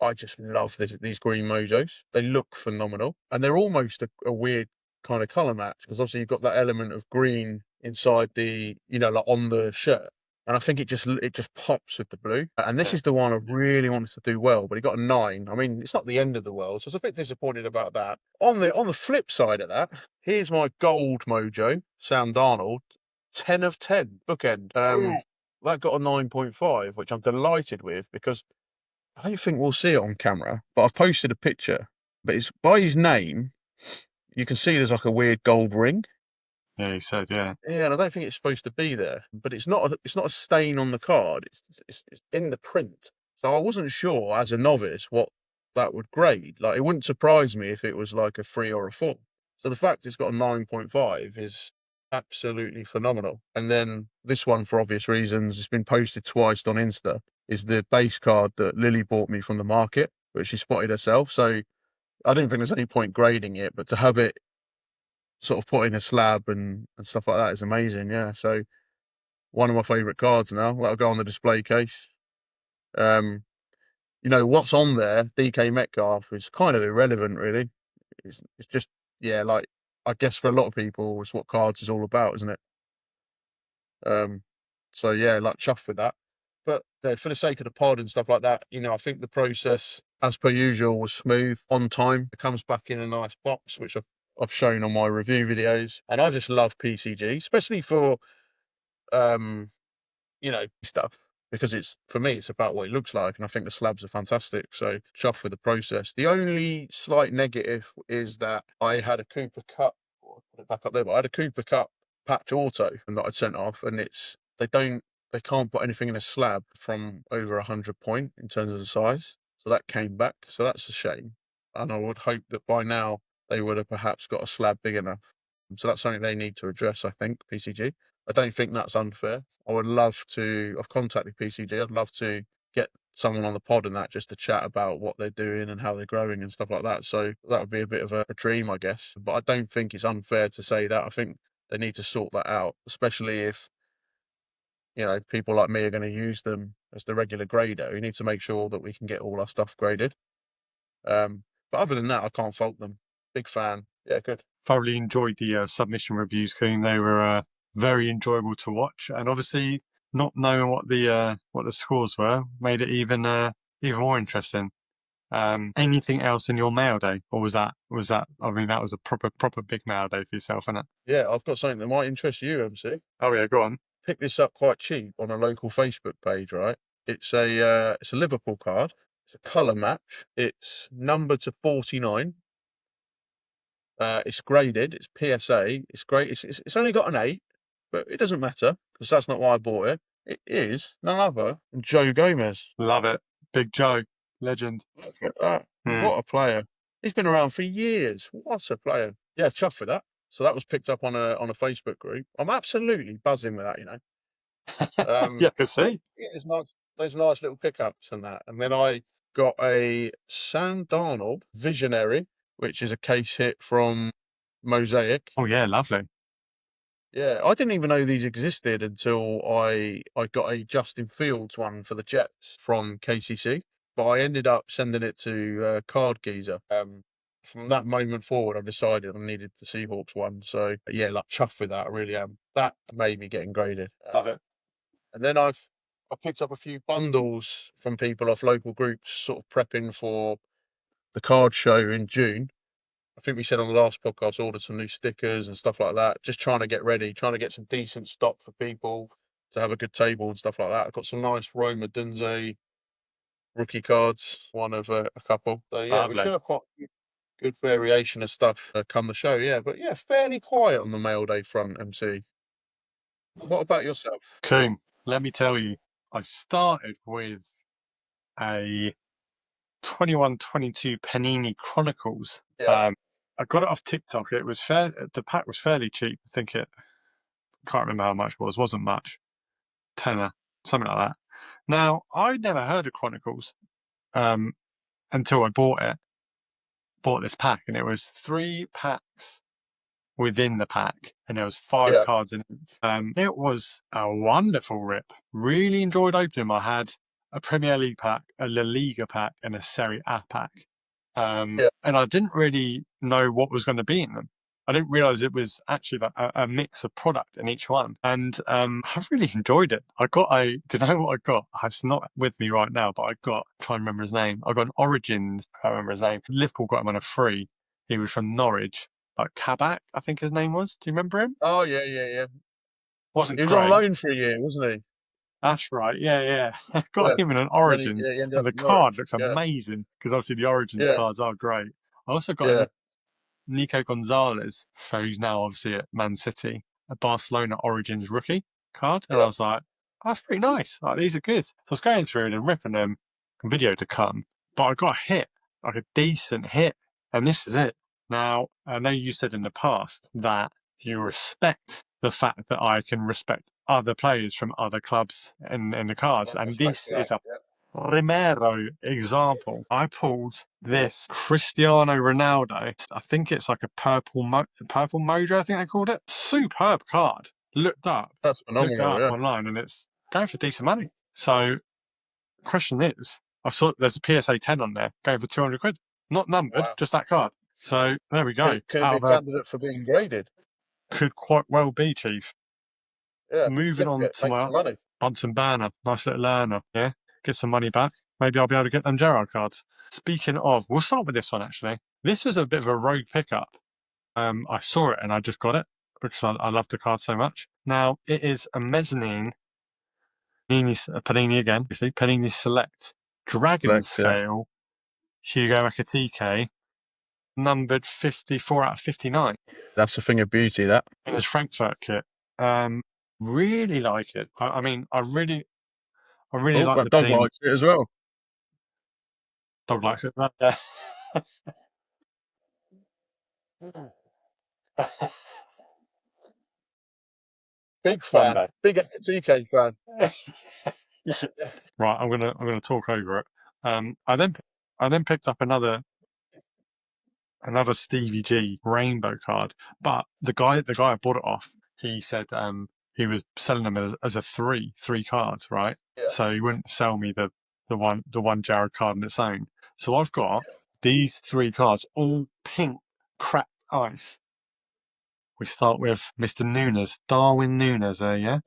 I just love these Green Mojos. They look phenomenal. And they're almost a weird kind of colour match, because obviously you've got that element of green inside the, like on the shirt. And I think it just pops with the blue. And this is the one I really wanted to do well, but it got a 9. I mean, it's not the end of the world, so I was a bit disappointed about that. On the flip side of that, here's my gold mojo, Sam Darnold, 10 of 10, bookend. That got a 9.5, which I'm delighted with, because I don't think we'll see it on camera, but I've posted a picture. But it's by his name, you can see there's like a weird gold ring. Yeah, he said, yeah. Yeah, and I don't think it's supposed to be there, but it's not a stain on the card. It's in the print. So I wasn't sure as a novice what that would grade. Like, it wouldn't surprise me if it was like a 3 or a 4. So the fact it's got a 9.5 is absolutely phenomenal. And then this one, for obvious reasons, it's been posted twice on Insta, is the base card that Lily bought me from the market, which she spotted herself. So I don't think there's any point grading it, but to have it sort of put in a slab and stuff like that is amazing. Yeah, so one of my favourite cards now. That'll go on the display case. What's on there, DK Metcalf, is kind of irrelevant, really. It's just, yeah, like, I guess for a lot of people, it's what cards is all about, isn't it? So yeah, like, chuffed with that. But for the sake of the pod and stuff like that, I think the process, as per usual, was smooth, on time. It comes back in a nice box, which I've shown on my review videos. And I just love PCG, especially for, stuff, because for me, it's about what it looks like. And I think the slabs are fantastic. So chuffed with the process. The only slight negative is that I had a Cooper Cup put it back up there, but I had a Cooper Cup patch auto and that I'd sent off, and they can't put anything in a slab from over 100 point in terms of the size. So that came back. So that's a shame. And I would hope that by now they would have perhaps got a slab big enough. So that's something they need to address, I think, PCG. I don't think that's unfair. I've contacted PCG. I'd love to get someone on the pod and that just to chat about what they're doing and how they're growing and stuff like that. So that would be a bit of a dream, I guess. But I don't think it's unfair to say that. I think they need to sort that out, especially if, people like me are going to use them as the regular grader. We need to make sure that we can get all our stuff graded. But other than that, I can't fault them. Big fan. Yeah, good. Thoroughly enjoyed the submission reviews, Coon. They were very enjoyable to watch, and obviously not knowing what the scores were made it even more interesting. Anything else in your mail day, or was that? I mean, that was a proper big mail day for yourself, isn't it? Yeah, I've got something that might interest you, MC. Oh yeah, go on. Picked this up quite cheap on a local Facebook page, right? It's a Liverpool card. It's a colour match. It's numbered to 49. It's graded. It's PSA. It's great. It's only got an 8, but it doesn't matter because that's not why I bought it. It is none other than Joe Gomez. Love it, Big Joe, legend. Look at that! What a player! He's been around for years. What a player! Yeah, chuffed with that. So that was picked up on a Facebook group. I'm absolutely buzzing with that. Yeah, I can see. Yeah, it's nice. Those nice little pickups and that. And then I got a Sam Darnold Visionary, which is a case hit from Mosaic. Oh yeah, lovely. Yeah, I didn't even know these existed until I got a Justin Fields one for the Jets from KCC. But I ended up sending it to Card Geezer. From that moment forward, I decided I needed the Seahawks one. So yeah, like chuffed with that. I really am. That made me get graded. Love it. And then I picked up a few bundles from people off local groups, sort of prepping for the card show in June. I think we said on the last podcast, ordered some new stickers and stuff like that. Just trying to get ready, trying to get some decent stock for people to have a good table and stuff like that. I've got some nice Roma Dunze rookie cards, one of a couple. So yeah, we should have quite good variation of stuff come the show. Yeah, but yeah, fairly quiet on the mail day front, MC. What about yourself? Coon, let me tell you, I started with a 21-22 Panini Chronicles. Yeah. I got it off TikTok. It was the pack was fairly cheap. I can't remember how much it was. Wasn't much. Tenner, something like that. Now, I'd never heard of Chronicles until I bought this pack, and it was 3 packs within the pack, and there was 5 cards in it. It was a wonderful rip. Really enjoyed opening them. I had a Premier League pack, a La Liga pack, and a Serie A pack. And I didn't really know what was going to be in them. I didn't realise it was actually like a mix of product in each one. And I really enjoyed it. Do you know what I got? It's not with me right now, but I'm trying to remember his name. I got an Origins, I can't remember his name. Liverpool got him on a free. He was from Norwich. Like Kabak, I think his name was. Do you remember him? Oh, yeah. Wasn't He was great. on loan for a year, wasn't he? That's right, yeah. Got him in an Origins, and the card looks amazing, because obviously the Origins cards are great. I also got Nico Gonzalez, who's now obviously at Man City, a Barcelona Origins rookie card, and I was like, oh, that's pretty nice. Like, these are good. So I was going through and ripping them, video to come, but I got a hit, like a decent hit, and this is it. Now, I know you said in the past that you respect the fact that I can respect other players from other clubs in the cards, and this is a Romero example. I pulled this Cristiano Ronaldo. I think it's like a purple mojo, I think they called it. Superb card. Looked up online, and it's going for decent money. So, question is, I saw there's a PSA 10 on there, going for 200 quid. Not numbered, just that card. So there we go. Could be a candidate for being graded. Could quite well be, Chief. Yeah. Moving on to my Bunsen burner. Nice little learner. Yeah. Get some money back. Maybe I'll be able to get them Gerrard cards. Speaking of, we'll start with this one actually. This was a bit of a rogue pickup. I saw it and I just got it because I love the card so much. Now, it is a mezzanine Panini again. You see, Panini Select Dragon Scale Hugo Ekitike numbered 54 out of 59 That's a thing of beauty, that. in his Frankfurt kit. Really like it. I mean, I really like that the dog team. likes it as well. Dog likes it. Yeah. Big fan. Monday. Big TK fan. Right, I'm gonna talk over it. I then picked up another Stevie G rainbow card, but the guy I bought it off, he said he was selling them as a three cards, right? Yeah. So he wouldn't sell me the one Jared card on its own. So I've got these 3 cards, all pink cracked ice. We start with Mr. Nunes, Darwin Nunes there, yeah?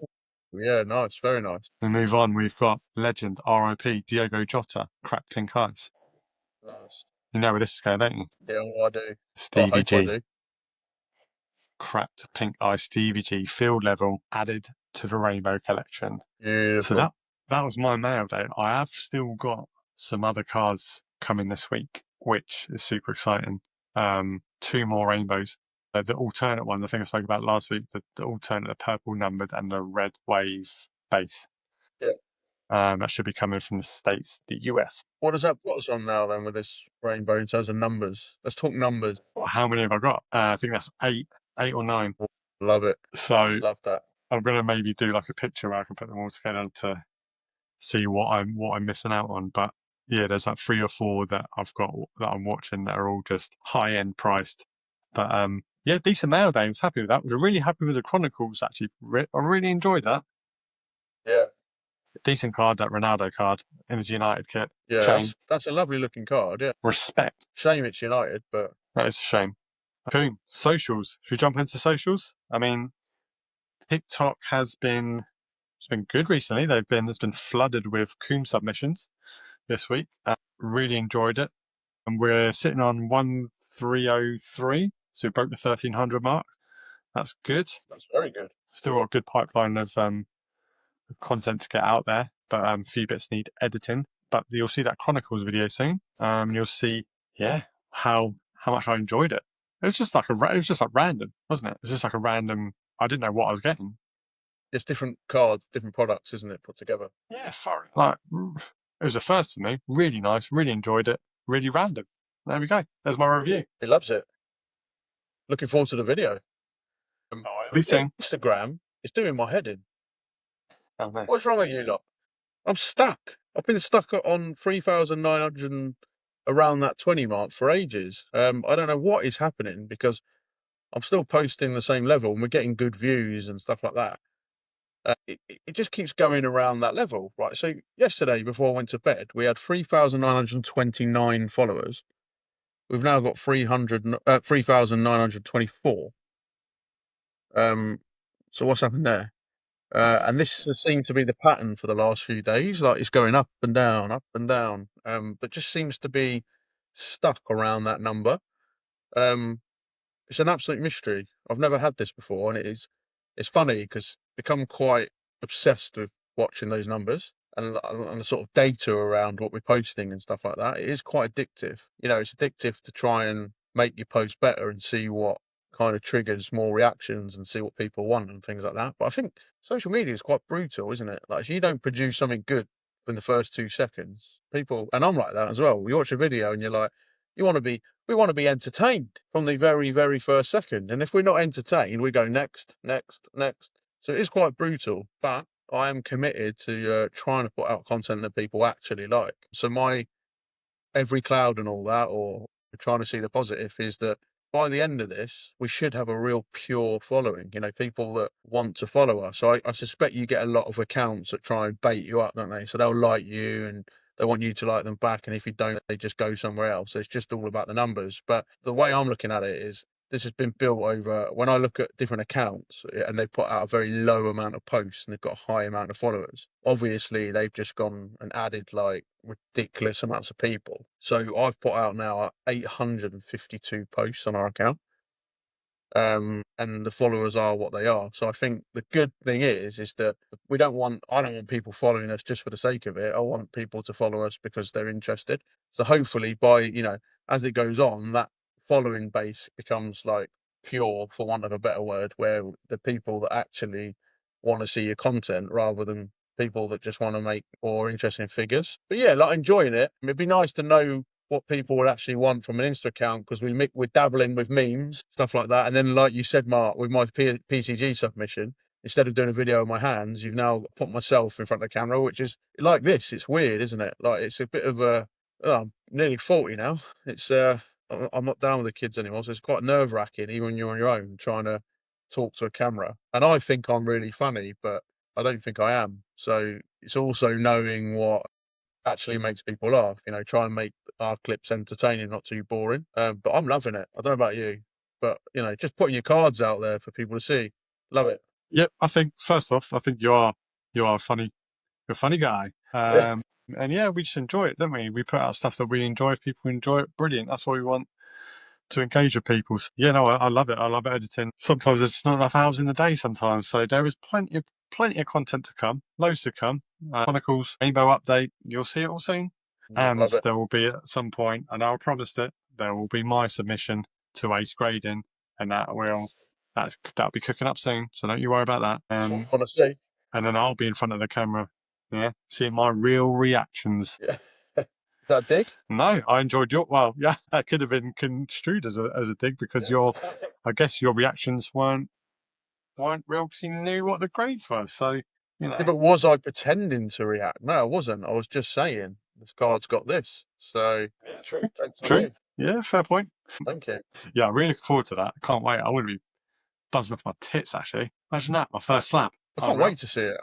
Yeah, nice. Very nice. We move on, we've got legend, RIP, Diogo Jota, cracked pink ice. Nice. You know where this is going, don't you? Yeah, well, I do. I Stevie hope I G, do. cracked pink ice, Stevie G, field level, added to the rainbow collection. Beautiful. So that was my mail day. I have still got some other cards coming this week, which is super exciting. 2 more rainbows. The alternate one, I think I spoke about last week, the alternate, the purple numbered and the red waves base. Yeah. That should be coming from the States, the US. What does that put us on now then with this rainbow in terms of numbers? Let's talk numbers. How many have I got? I think that's 8 or 9. Love it. So Love that. I'm going to maybe do like a picture where I can put them all together to see what I'm missing out on. But yeah, there's like 3 or 4 that I've got that I'm watching that are all just high end priced. But yeah, decent mail day. I was happy with that. I was really happy with the Chronicles actually. I really enjoyed that. Yeah. Decent card, that Ronaldo card in his United kit. Yeah, Shame. that's a lovely looking card. Yeah. Respect. Shame it's United, but That is a shame. Cool. Socials. Should we jump into socials? I mean, TikTok has been good recently. It's been flooded with Coombe submissions this week. Really enjoyed it. And we're sitting on 1303, so we broke the 1300 mark. That's good. that's very good. Still got a good pipeline of content to get out there, but a few bits need editing. But you'll see that Chronicles video soon. You'll see, how much I enjoyed it. It was just like random, wasn't it? It's just like a random. I didn't know what I was getting. It's different cards, different products, isn't it, put together? Yeah, sorry. Like, it was a first to me. Really nice. Really enjoyed it. Really random. There we go. There's my review. He loves it. Looking forward to the video. Instagram is doing my head in. Oh, no. What's wrong with you lot? I'm stuck. I've been stuck on 3,900 around that 20 mark for ages. I don't know what is happening because I'm still posting the same level and we're getting good views and stuff like that. It just keeps going around that level, right? So yesterday, before I went to bed, we had 3,929 followers. We've now got 3,924. So what's happened there? And this has seemed to be the pattern for the last few days. Like it's going up and down, but just seems to be stuck around that number. It's an absolute mystery. I've never had this before, and it's funny because I've become quite obsessed with watching those numbers and the sort of data around what we're posting and stuff like that. It is quite addictive. You know, it's addictive to try and make your post better and see what kind of triggers more reactions and see what people want and things like that. But I think social media is quite brutal, isn't it? Like if you don't produce something good in the first 2 seconds, people, and I'm like that as well. You watch a video and you're like, we want to be entertained from the very, very first second. And if we're not entertained, we go next. So it is quite brutal, but I am committed to trying to put out content that people actually like. So my every cloud and all that, or trying to see the positive, is that by the end of this, we should have a real pure following, you know, people that want to follow us. So I suspect you get a lot of accounts that try and bait you up, don't they? So they'll like you and they want you to like them back. And if you don't, they just go somewhere else. It's just all about the numbers. But the way I'm looking at it is this has been built over, when I look at different accounts and they've put out a very low amount of posts and they've got a high amount of followers, obviously they've just gone and added like ridiculous amounts of people. So I've put out now 852 posts on our account. And the followers are what they are. So I think the good thing is that I don't want people following us just for the sake of it. I want people to follow us because they're interested. So hopefully by, as it goes on, that following base becomes like pure, for want of a better word, where the people that actually want to see your content rather than people that just want to make more interesting figures. But yeah, like enjoying it. It'd be nice to know what people would actually want from an Insta account, because we're dabbling with memes, stuff like that. And then, like you said, Mark, with my PCG submission, instead of doing a video of my hands, you've now put myself in front of the camera, which is like this. It's weird, isn't it? Like it's a bit of a. Oh, I'm nearly 40 now. It's I'm not down with the kids anymore, so it's quite nerve-wracking, even when you're on your own, trying to talk to a camera. And I think I'm really funny, but I don't think I am. So it's also knowing what actually makes people laugh. Try and make our clips entertaining, not too boring. But I'm loving it. I don't know about you, but just putting your cards out there for people to see. Love it. Yep, I think first off, I think you are funny. You're a funny guy. And yeah, we just enjoy it, don't we? We put out stuff that we enjoy. If people enjoy it, brilliant. That's what we want to engage with people. So, yeah, no, I love it. I love editing. Sometimes there's not enough hours in the day sometimes. So there is plenty of content to come, loads to come. Chronicles, Rainbow update, you'll see it all soon. And there will be at some point, and I promised it, there will be my submission to Ace Grading, and that'll be cooking up soon. So don't you worry about that. That's what I want to see. And then I'll be in front of the camera, seeing my real reactions. Yeah. Is that a dig? No, I enjoyed yeah, that could have been construed as a dig, because I guess your reactions weren't real, because you knew what the grades were. So, Yeah, but was I pretending to react? No, I wasn't. I was just saying, this card's got this. So, yeah, true. Yeah, fair point. Thank you. Yeah, I'm really looking forward to that. I can't wait. I want to be buzzing off my tits, actually. Imagine that, my first slap. I can't wait to see it.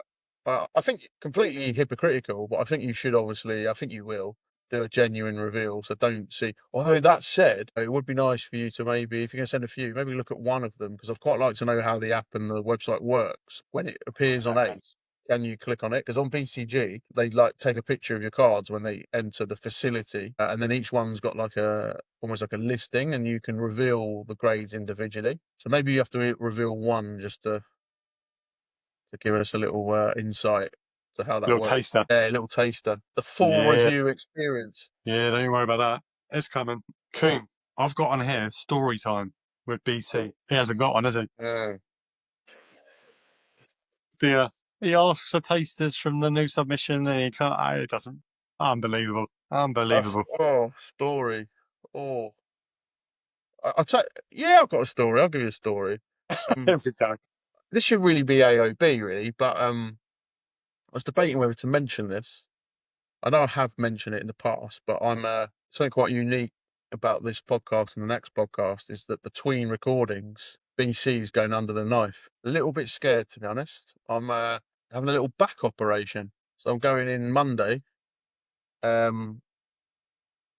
I think completely hypocritical, but I think you should I think you will do a genuine reveal. So don't see. Although that said, it would be nice for you to maybe, if you can send a few, maybe look at one of them, because I'd quite like to know how the app and the website works. When it appears on Ace, can you click on it? Because on BCG, they take a picture of your cards when they enter the facility, and then each one's got almost like a listing, and you can reveal the grades individually. So maybe you have to reveal one just to give us a little insight to how that works. Taster. Yeah, a little taster. The full review experience. Yeah, don't you worry about that. It's coming. Coom, I've got on here story time with BC. He hasn't got one, has he? Yeah. He asks for tasters from the new submission, and he can't. It doesn't. Unbelievable. Story. Oh. I'll tell. Yeah, I've got a story. I'll give you a story. Every time. This should really be AOB, really, but I was debating whether to mention this. I know I have mentioned it in the past, but I'm something quite unique about this podcast and the next podcast is that between recordings, BC's going under the knife. A little bit scared, to be honest. I'm having a little back operation, so I'm going in Monday. Having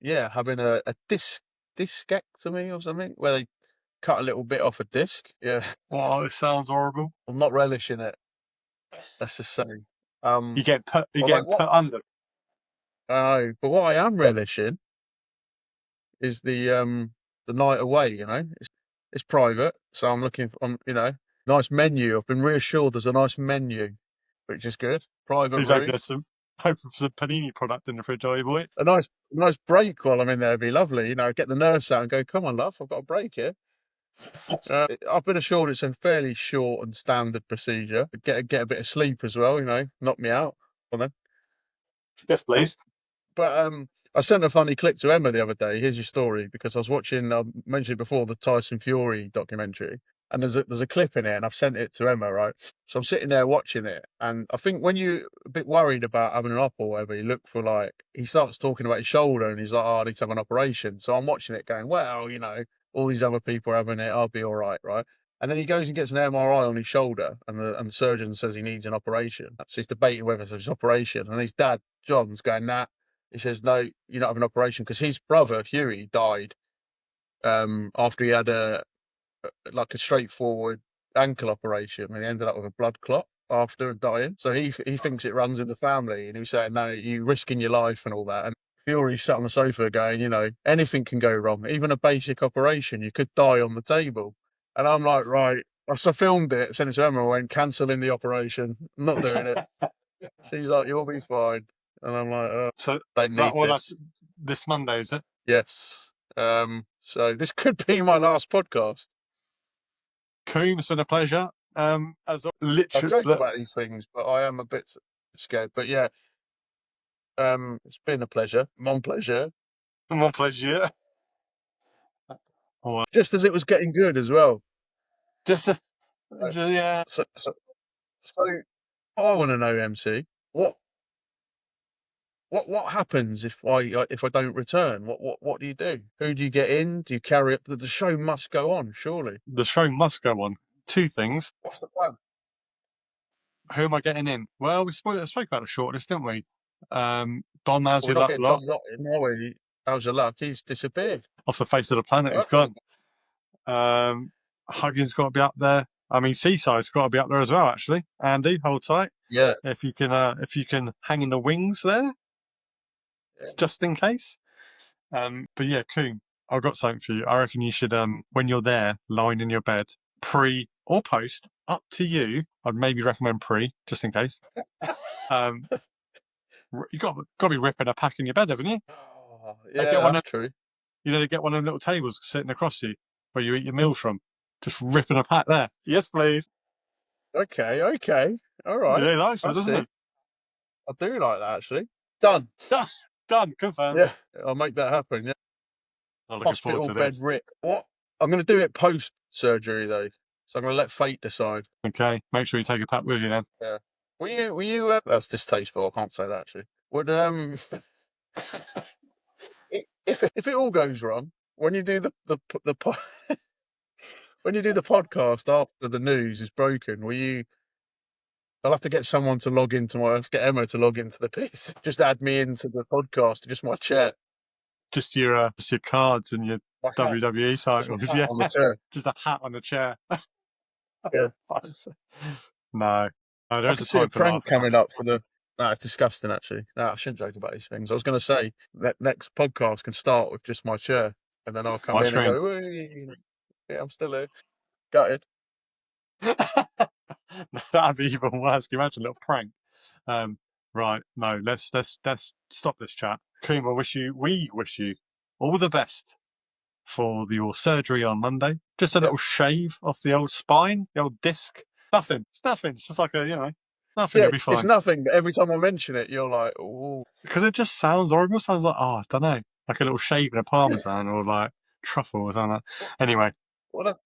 a discectomy or something, where they cut a little bit off a disc. Yeah. Oh, it sounds horrible. I'm not relishing it. Let's just say. You get put under. But what I am relishing is the night away. It's private, so I'm looking for nice menu. I've been reassured there's a nice menu, which is good. Private room. Hoping for some Panini product in the fridge, are you, boy? A nice break while I'm in there would be lovely. Get the nurse out and go, come on, love, I've got a break here. I've been assured it's a fairly short and standard procedure. Get a bit of sleep as well, knock me out. Well then. Yes, please. But I sent a funny clip to Emma the other day. Here's your story, because I was watching, I mentioned it before, the Tyson Fury documentary. And there's a clip in it, and I've sent it to Emma, right? So I'm sitting there watching it, and I think when you're a bit worried about having an op or whatever, you look for he starts talking about his shoulder, and he's like, oh, I need to have an operation. So I'm watching it going, well, all these other people are having it, I'll be all right, right? And then he goes and gets an MRI on his shoulder, and the surgeon says he needs an operation. So he's debating whether it's an operation, and his dad, John's, going, nah. He says, no, you're not having an operation, because his brother, Huey, died after he had a straightforward ankle operation, and he ended up with a blood clot after dying. So he thinks it runs in the family, and he's saying, no, you're risking your life and all that. And Fury sat on the sofa going, anything can go wrong. Even a basic operation, you could die on the table. And I'm like, right. So I filmed it, sent it to Emma, and went, cancelling the operation. I'm not doing it. She's like, you'll be fine. And I'm like, oh, so they need this. This Monday, is it? Yes. So this could be my last podcast. Coombe, it's been a pleasure. As I literally, joke about these things, but I am a bit scared. But yeah, it's been a pleasure. Mon pleasure. my pleasure. Just as it was getting good as well. Just yeah. So I want to know, MC, what happens if I don't return? What do you do? Who do you get in? Do you carry it? The show must go on, surely. The show must go on. Two things. What's the plan? Who am I getting in? Well, we spoke about a shortlist, didn't we? Don, how's We're your not luck? getting Dom not in, are we? How's your luck? He's disappeared. Off the face of the planet, he's gone. Huggins got to be up there. I mean, Seaside's got to be up there as well. Actually, Andy, hold tight. Yeah. If you can hang in the wings there, just in case. But yeah, Coombe, I've got something for you. I reckon you should, when you're there, lying in your bed, pre or post, up to you. I'd maybe recommend pre, just in case. You got to be ripping a pack in your bed, haven't you? Oh, yeah, that's true. You know, they get one of them little tables sitting across you where you eat your meals from. Just ripping a pack there. Yes, please. Okay. All right. Yeah, nice, doesn't it? I do like that, actually. Done. Confirmed. Yeah, I'll make that happen. Yeah. I'm looking Hospital forward to bed this. rip. What? I'm going to do it post surgery though, so I'm going to let fate decide. Okay, make sure you take a pack with you then. Yeah. Were you? That's distasteful. I can't say that actually. Would if it all goes wrong when you do when you do the podcast after the news is broken, will you? I'll have to get someone to log into let's get Emma to log into the piece. Just add me into the podcast, just my chair. Just your cards and your WWE titles. Yeah. On the chair. Just a hat on the chair. Yeah. No. I There's can a see a time for prank laughing. coming up for the. No, it's disgusting actually. No, I shouldn't joke about these things. I was going to say that next podcast can start with just my chair, and then I'll come My in screen. and go, "Whee." Yeah, I'm still here. Gutted. That'd be even worse. Can you imagine a little prank? Right. No, let's stop this chat. Coombe, we wish you all the best for your surgery on Monday. Just a little shave off the old spine, the old disc. Nothing. It's nothing. It's just like nothing. Yeah, You'll be fine. it's nothing. But every time I mention it, you're like, "Oh," because it just sounds horrible. It sounds like I don't know, like a little shave and a parmesan or like truffle or something. Anyway, well,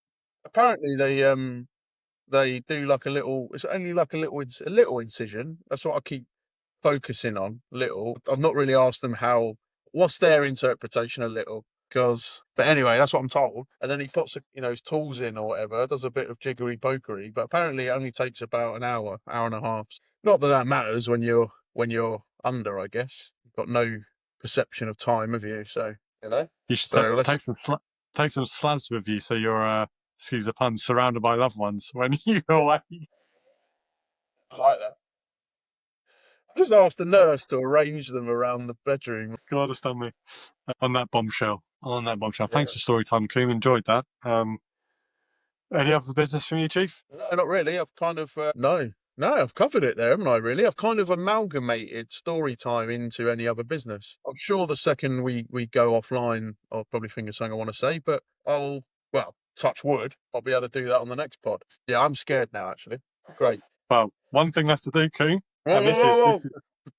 apparently they do like a little. It's only like a little incision. That's what I keep focusing on. Little. I've not really asked them what's their interpretation of little. But anyway, that's what I'm told. And then he puts his tools in or whatever, does a bit of jiggery pokery. But apparently, it only takes about an hour and a half. Not that matters when you're under. I guess you've got no perception of time, have you? So you should So take some slabs with you, so you're excuse the pun, surrounded by loved ones when you're away. I like that. Just ask the nurse to arrange them around the bedroom. God, it's done me. On that bombshell. Thanks for story time, Coombe. Enjoyed that. Any other business from you, Chief? No, not really. I've kind of no, I've covered it there, haven't I? Really, I've kind of amalgamated story time into any other business. I'm sure the second we go offline, I'll probably think of something I want to say, but touch wood, I'll be able to do that on the next pod. Yeah, I'm scared now, actually. Great. Well, one thing left to do, Coombe.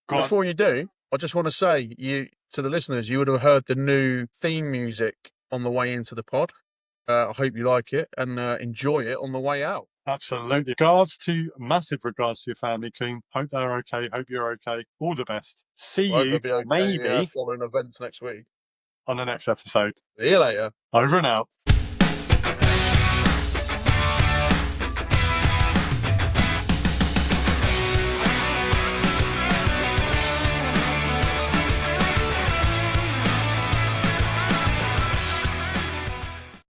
Before you do, I just want to say to the listeners, you would have heard the new theme music on the way into the pod. I hope you like it and enjoy it on the way out. Absolutely. Massive regards to your family, Coombe. Hope they're okay. Hope you're okay. All the best. See you maybe following events next week on the next episode. See you later. Over and out.